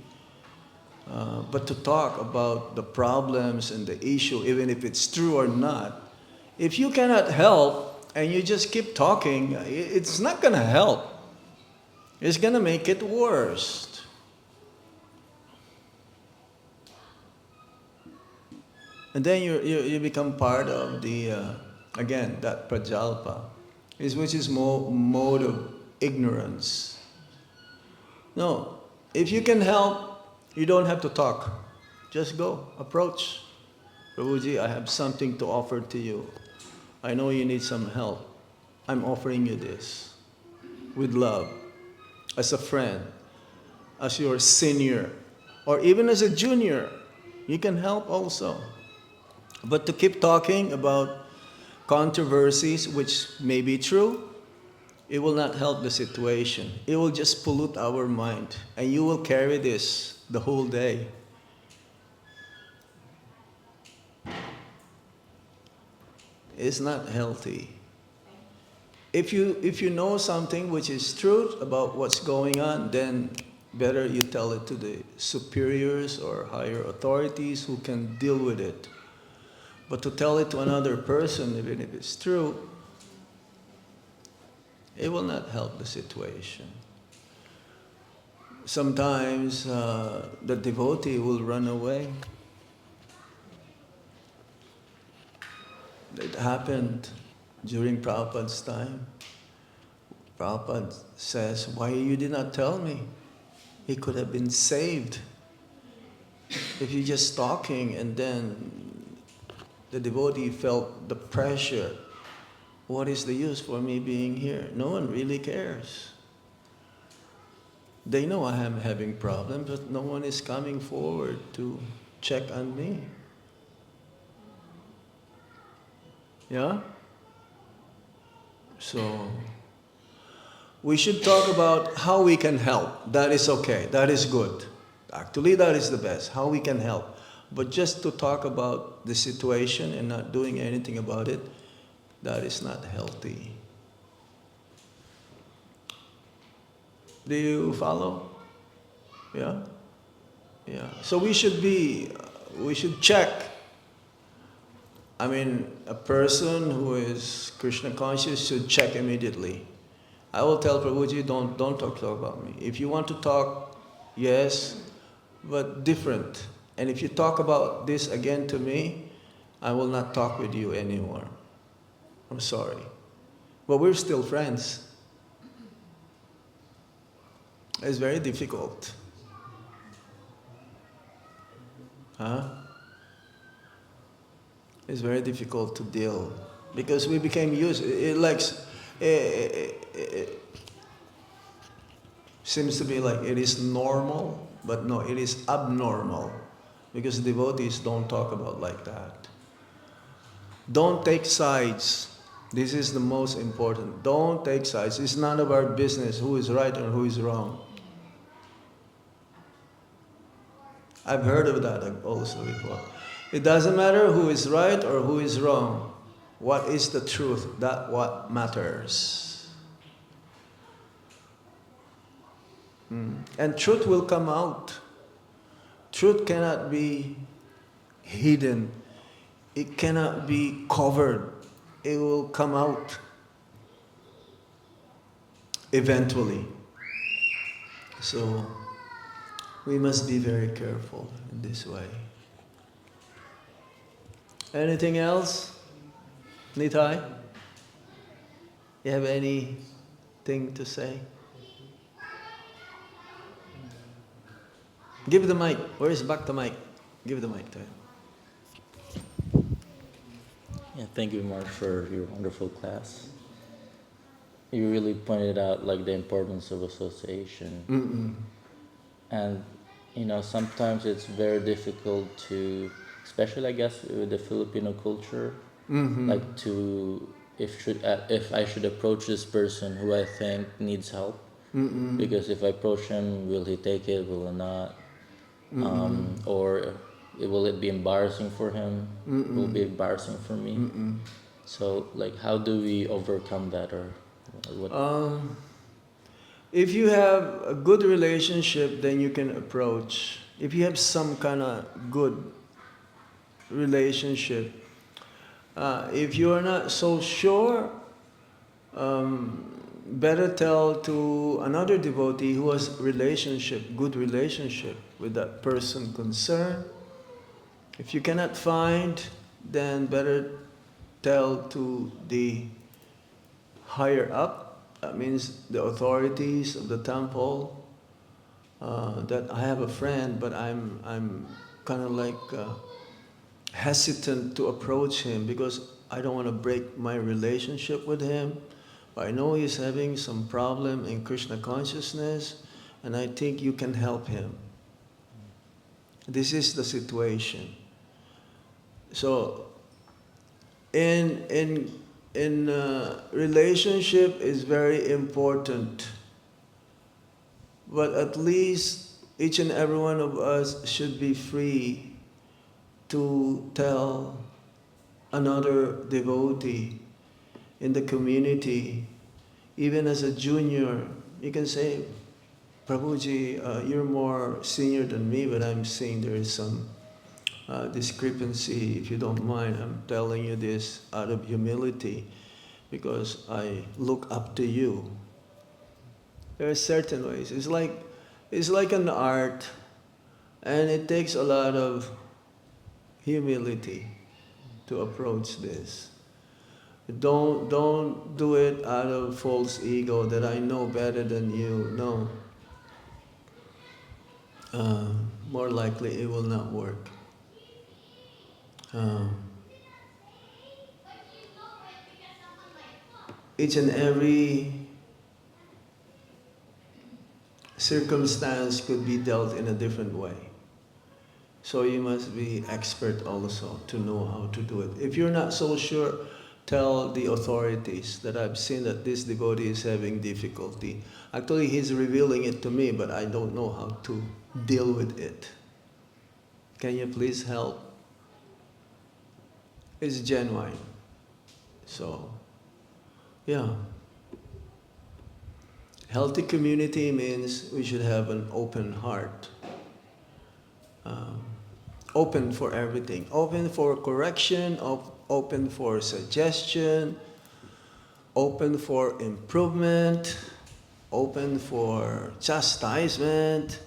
[SPEAKER 1] But to talk about the problems and the issue, even if it's true or not, if you cannot help and you just keep talking, it's not going to help. It's going to make it worse. And then you become part of the, again, that prajalpa, which is mode of ignorance. No, if you can help, you don't have to talk. Just go, approach. Prabhuji, I have something to offer to you. I know you need some help. I'm offering you this with love, as a friend, as your senior, or even as a junior. You can help also. But to keep talking about controversies which may be true, it will not help the situation. It will just pollute our mind. And you will carry this the whole day. It's not healthy. If you know something which is truth about what's going on, then better you tell it to the superiors or higher authorities who can deal with it. But to tell it to another person, even if it's true, it will not help the situation. Sometimes the devotee will run away. It happened during Prabhupada's time. Prabhupada says, why you did not tell me? He could have been saved. If you're just talking and then the devotee felt the pressure. What is the use for me being here? No one really cares. They know I am having problems, but no one is coming forward to check on me. Yeah? So, we should talk about how we can help. That is okay. That is good. Actually, that is the best. How we can help. But just to talk about the situation and not doing anything about it, that is not healthy. Do you follow? Yeah? Yeah. So we should check. I mean, a person who is Krishna conscious should check immediately. I will tell Prabhuji, don't talk about me. If you want to talk, yes, but different. And if you talk about this again to me, I will not talk with you anymore. I'm sorry. But we're still friends. It's very difficult. Huh? It's very difficult to deal because we became used. It seems to be like it is normal, but no, it is abnormal because devotees don't talk about like that. Don't take sides. This is the most important. Don't take sides. It's none of our business who is right and who is wrong. I've heard of that also before. It doesn't matter who is right or who is wrong. What is the truth? That's what matters. And truth will come out. Truth cannot be hidden. It cannot be covered. It will come out eventually. So we must be very careful in this way. Anything else? Nitai? You have anything to say? Give the mic. Where is back the mic? Give the mic to him.
[SPEAKER 6] Yeah, thank you, Mark, for your wonderful class. You really pointed out like the importance of association. And sometimes it's very difficult to, especially I guess with the Filipino culture, like if I should approach this person who I think needs help, because if I approach him, will he take it? Will he not? Or will it be embarrassing for him? Will it be embarrassing for me? So like, how do we overcome that, or what?
[SPEAKER 1] If you have a good relationship, then you can approach. If you have some kind of good relationship, if you are not so sure, better tell to another devotee who has good relationship with that person concerned. If you cannot find, then better tell to the higher up. That means the authorities of the temple, that I have a friend, but I'm kind of like hesitant to approach him because I don't want to break my relationship with him. I know he's having some problem in Krishna consciousness, and I think you can help him. This is the situation. So, in relationship is very important, but at least each and every one of us should be free to tell another devotee in the community, even as a junior. You can say, Prabhuji, you're more senior than me, but I'm seeing there is some discrepancy. If you don't mind, I'm telling you this out of humility because I look up to you. There are certain ways. It's like an art, and it takes a lot of humility to approach this. Don't do it out of false ego that I know better than you. No. More likely it will not work. each and every circumstance could be dealt in a different way. So you must be expert also to know how to do it. If you're not so sure, tell the authorities that I've seen that this devotee is having difficulty. Actually, he's revealing it to me, but I don't know how to deal with it. Can you please help? It's genuine. So, yeah. Healthy community means we should have an open heart. Open for everything. Open for correction, open for suggestion, open for improvement, open for chastisement.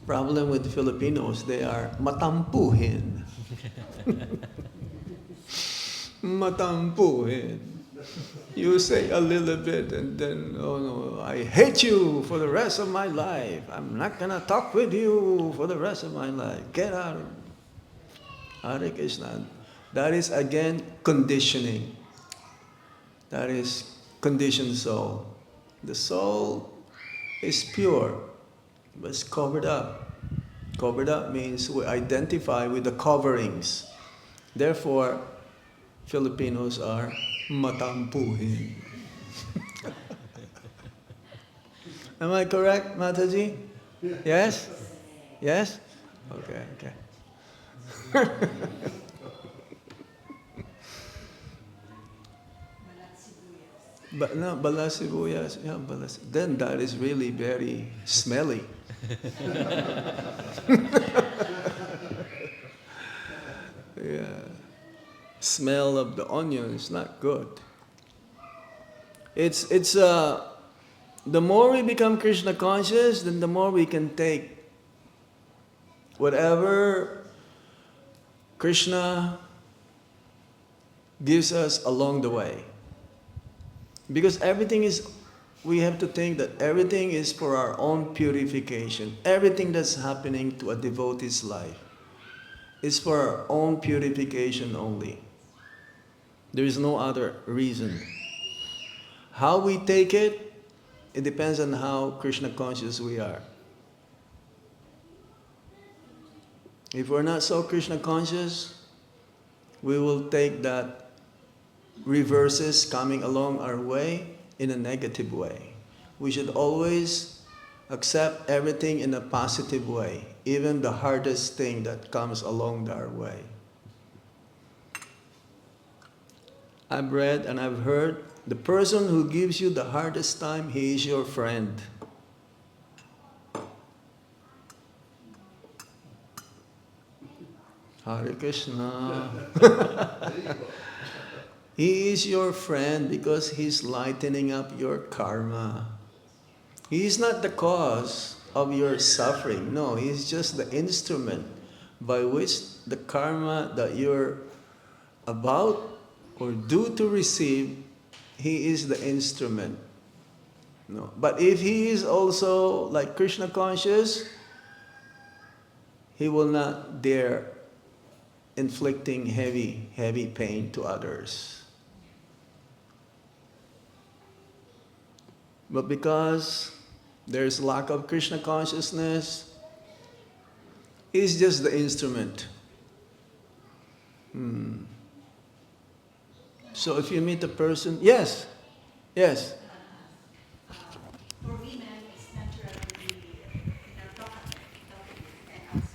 [SPEAKER 1] Problem with Filipinos, they are matampuhin. Matampuhin. You say a little bit and then, oh no, I hate you for the rest of my life. I'm not gonna talk with you for the rest of my life. Get out. Hare Krishna. That is again conditioning. That is conditioned soul. The soul is pure, but it's covered up. Covered up means we identify with the coverings. Therefore, Filipinos are matampuhin. Am I correct, Mataji? Yes? Yes? Okay. But no, balasibuyas, yeah, then that is really very smelly. Yeah. Smell of the onion is not good. It's the more we become Krishna conscious, then the more we can take whatever Krishna gives us along the way. Because we have to think that everything is for our own purification. Everything that's happening to a devotee's life is for our own purification only. There is no other reason. How we take it, it depends on how Krishna conscious we are. If we're not so Krishna conscious, we will take that reverses coming along our way in a negative way. We should always accept everything in a positive way, even the hardest thing that comes along our way. I've read and I've heard, the person who gives you the hardest time, he is your friend. Hare Krishna. He is your friend because he's lightening up your karma. He is not the cause of your suffering. No, he's just the instrument by which the karma that you're about or due to receive, he is the instrument. No. But if he is also like Krishna conscious, he will not dare inflicting heavy pain to others. But because there's lack of Krishna consciousness, he's just the instrument. So if you meet a person, yes.
[SPEAKER 3] For women, it's natural to be talkative and ask.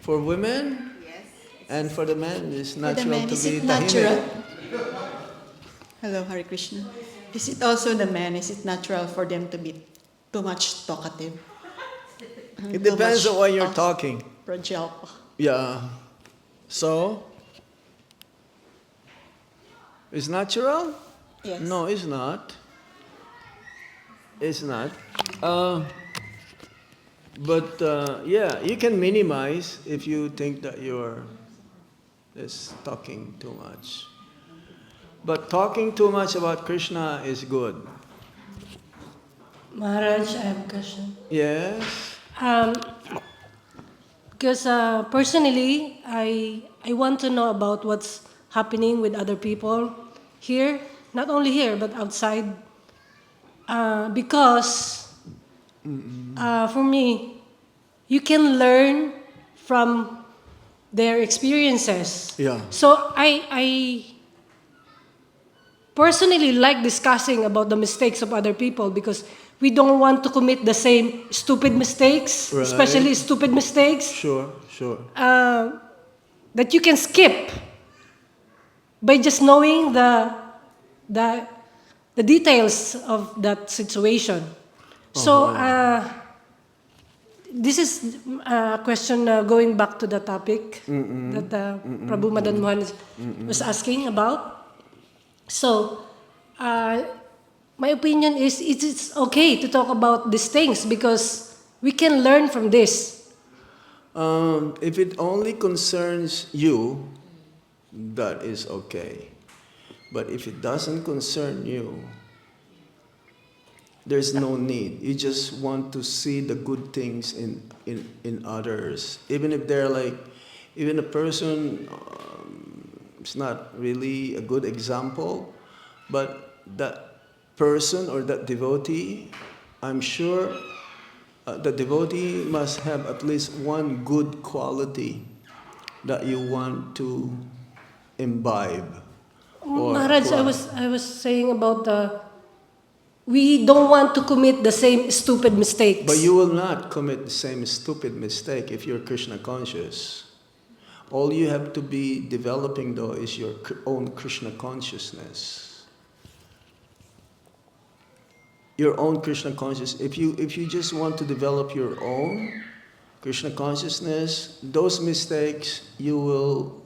[SPEAKER 1] For women,
[SPEAKER 3] Yes.
[SPEAKER 1] and for the men, it's
[SPEAKER 7] For
[SPEAKER 1] natural
[SPEAKER 7] the men,
[SPEAKER 1] to
[SPEAKER 7] is
[SPEAKER 1] be
[SPEAKER 7] it natural?
[SPEAKER 1] tahimik.
[SPEAKER 7] Hello, Hare Krishna. Is it also the men, is it natural for them to be too much talkative?
[SPEAKER 1] It depends on what you're
[SPEAKER 7] talk.
[SPEAKER 1] talking.
[SPEAKER 7] Prajalpa.
[SPEAKER 1] Yeah. So, it's natural?
[SPEAKER 7] Yes.
[SPEAKER 1] No, it's not. It's not. But yeah, you can minimize if you think that you're just talking too much. But talking too much about Krishna is good.
[SPEAKER 8] Maharaj, I have a question.
[SPEAKER 1] Yes?
[SPEAKER 8] Because personally, I want to know about what's happening with other people here, not only here, but outside. Because for me, you can learn from their experiences.
[SPEAKER 1] Yeah.
[SPEAKER 8] So I personally like discussing about the mistakes of other people because we don't want to commit the same stupid mistakes,
[SPEAKER 1] Right.
[SPEAKER 8] especially stupid mistakes
[SPEAKER 1] Sure, sure.
[SPEAKER 8] that you can skip by just knowing the details of that situation. So this is a question going back to the topic that Prabhu Madan Mohan was asking about. So, my opinion is it's okay to talk about these things because we can learn from this.
[SPEAKER 1] If it only concerns you, that is okay. But if it doesn't concern you, there's no need. You just want to see the good things in others. Even if they're like, even a person, it's not really a good example, but that person or that devotee, I'm sure the devotee must have at least one good quality that you want to imbibe. Or
[SPEAKER 8] Maharaj, I was saying about we don't want to commit the same stupid mistakes.
[SPEAKER 1] But you will not commit the same stupid mistake if you're Krishna conscious. All you have to be developing though is your own Krishna consciousness. Your own Krishna consciousness. If you just want to develop your own Krishna consciousness, those mistakes you will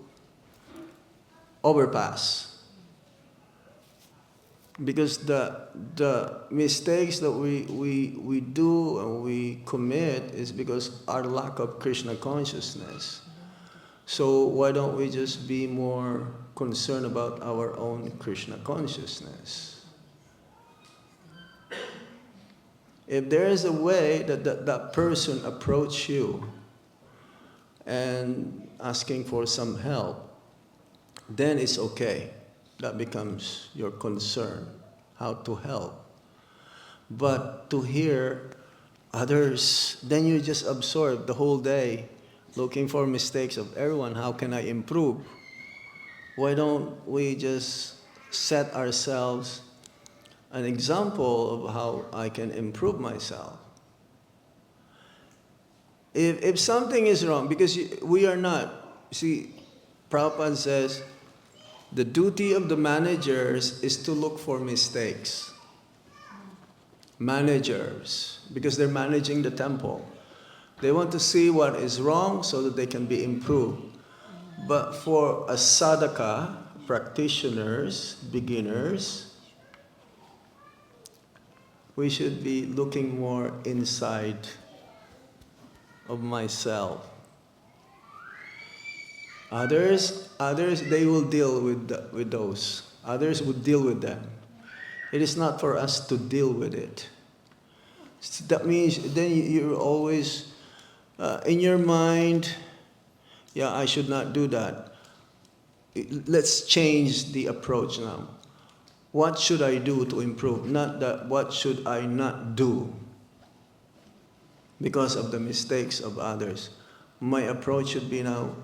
[SPEAKER 1] overpass. Because the mistakes that we do and we commit is because our lack of Krishna consciousness. So why don't we just be more concerned about our own Krishna consciousness? If there is a way that person approach you and asking for some help, then it's okay. That becomes your concern, how to help. But to hear others, then you just absorb the whole day, looking for mistakes of everyone. How can I improve? Why don't we just set ourselves an example of how I can improve myself? If something is wrong, because we are not, see, Prabhupada says, the duty of the managers is to look for mistakes. Managers, because they're managing the temple. They want to see what is wrong so that they can be improved. But for a sadhaka, practitioners, beginners, we should be looking more inside of myself. Others, they will deal with those. Others would deal with them. It is not for us to deal with it. That means then you're always in your mind, yeah, I should not do that. Let's change the approach now. What should I do to improve? Not that what should I not do because of the mistakes of others. My approach should be now,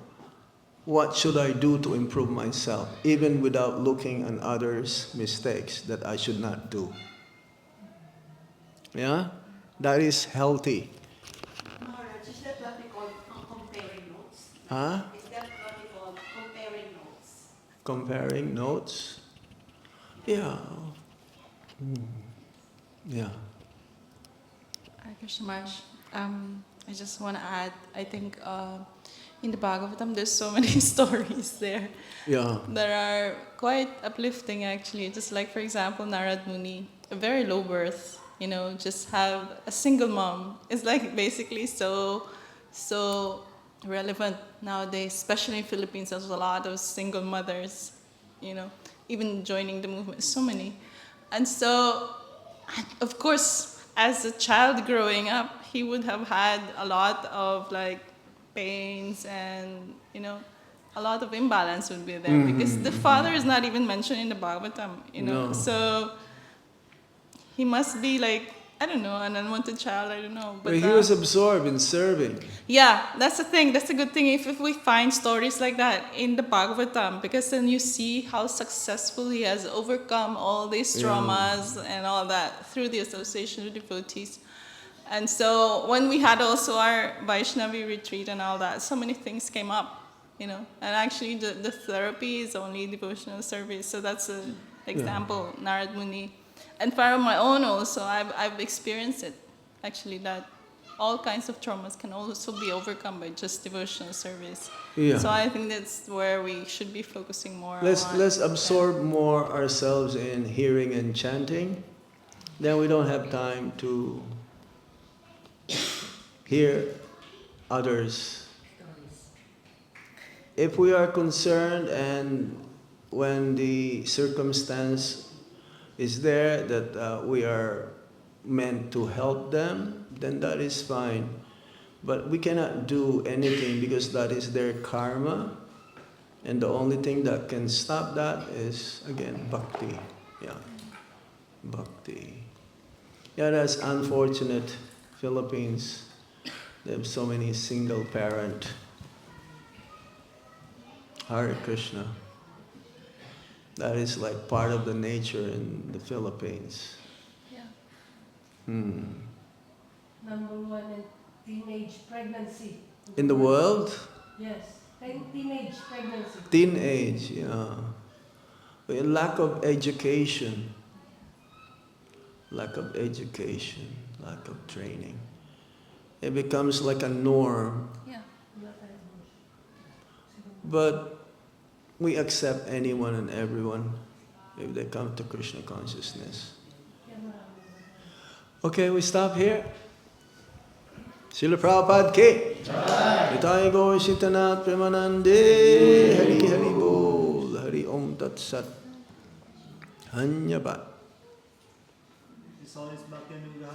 [SPEAKER 1] what should I do to improve myself, even without looking at others' mistakes that I should not do? Yeah? That is healthy.
[SPEAKER 9] Maharaj, is that what we call comparing notes?
[SPEAKER 1] Huh?
[SPEAKER 9] Is that what we call comparing notes?
[SPEAKER 1] Comparing notes? Yeah. Yeah.
[SPEAKER 3] Krishna Maharaj, I just want to add, I think in the Bhagavatam there's so many stories there
[SPEAKER 1] Yeah.
[SPEAKER 3] that are quite uplifting actually. Just like for example Narad Muni, a very low birth, just have a single mom. It's like basically so relevant nowadays, especially in Philippines. There's a lot of single mothers, even joining the movement, so many. And so, of course, as a child growing up, he would have had a lot of pains and a lot of imbalance would be there because the father is not even mentioned in the Bhagavatam, you know.
[SPEAKER 1] No.
[SPEAKER 3] So he must be like, I don't know, an unwanted child, I don't know.
[SPEAKER 1] But he was absorbed in serving.
[SPEAKER 3] Yeah, that's the thing. That's a good thing if we find stories like that in the Bhagavatam, because then you see how successful he has overcome all these traumas and all that through the association with devotees. And so when we had also our Vaishnavi retreat and all that, so many things came up, you know. And actually the therapy is only devotional service. So that's an example, Narad Muni. And for my own also, I've experienced it, actually, that all kinds of traumas can also be overcome by just devotional service.
[SPEAKER 1] Yeah.
[SPEAKER 3] So I think that's where we should be focusing more on.
[SPEAKER 1] Let's absorb more ourselves in hearing and chanting. Then we don't have time to hear others. If we are concerned and when the circumstance is there that we are meant to help them, then that is fine. But we cannot do anything because that is their karma. And the only thing that can stop that is, again, bhakti. Yeah, bhakti. Yeah, that's unfortunate. Philippines, they have so many single parent. Hare Krishna. That is like part of the nature in the Philippines.
[SPEAKER 3] Yeah.
[SPEAKER 8] Number one in teenage pregnancy.
[SPEAKER 1] In the world?
[SPEAKER 8] Yes, teenage pregnancy.
[SPEAKER 1] Teenage, yeah. But lack of education. Lack of education, lack of training. It becomes like a norm.
[SPEAKER 3] Yeah.
[SPEAKER 1] But we accept anyone and everyone if they come to Krishna consciousness. Okay, we stop here. Srila Prabhupada ki. Nitai Gaur Sitanath Premanande. Hari Hari Bol. Hari Om Tat Sat. Dhanyavad.
[SPEAKER 4] His Holiness Bhaktivedanta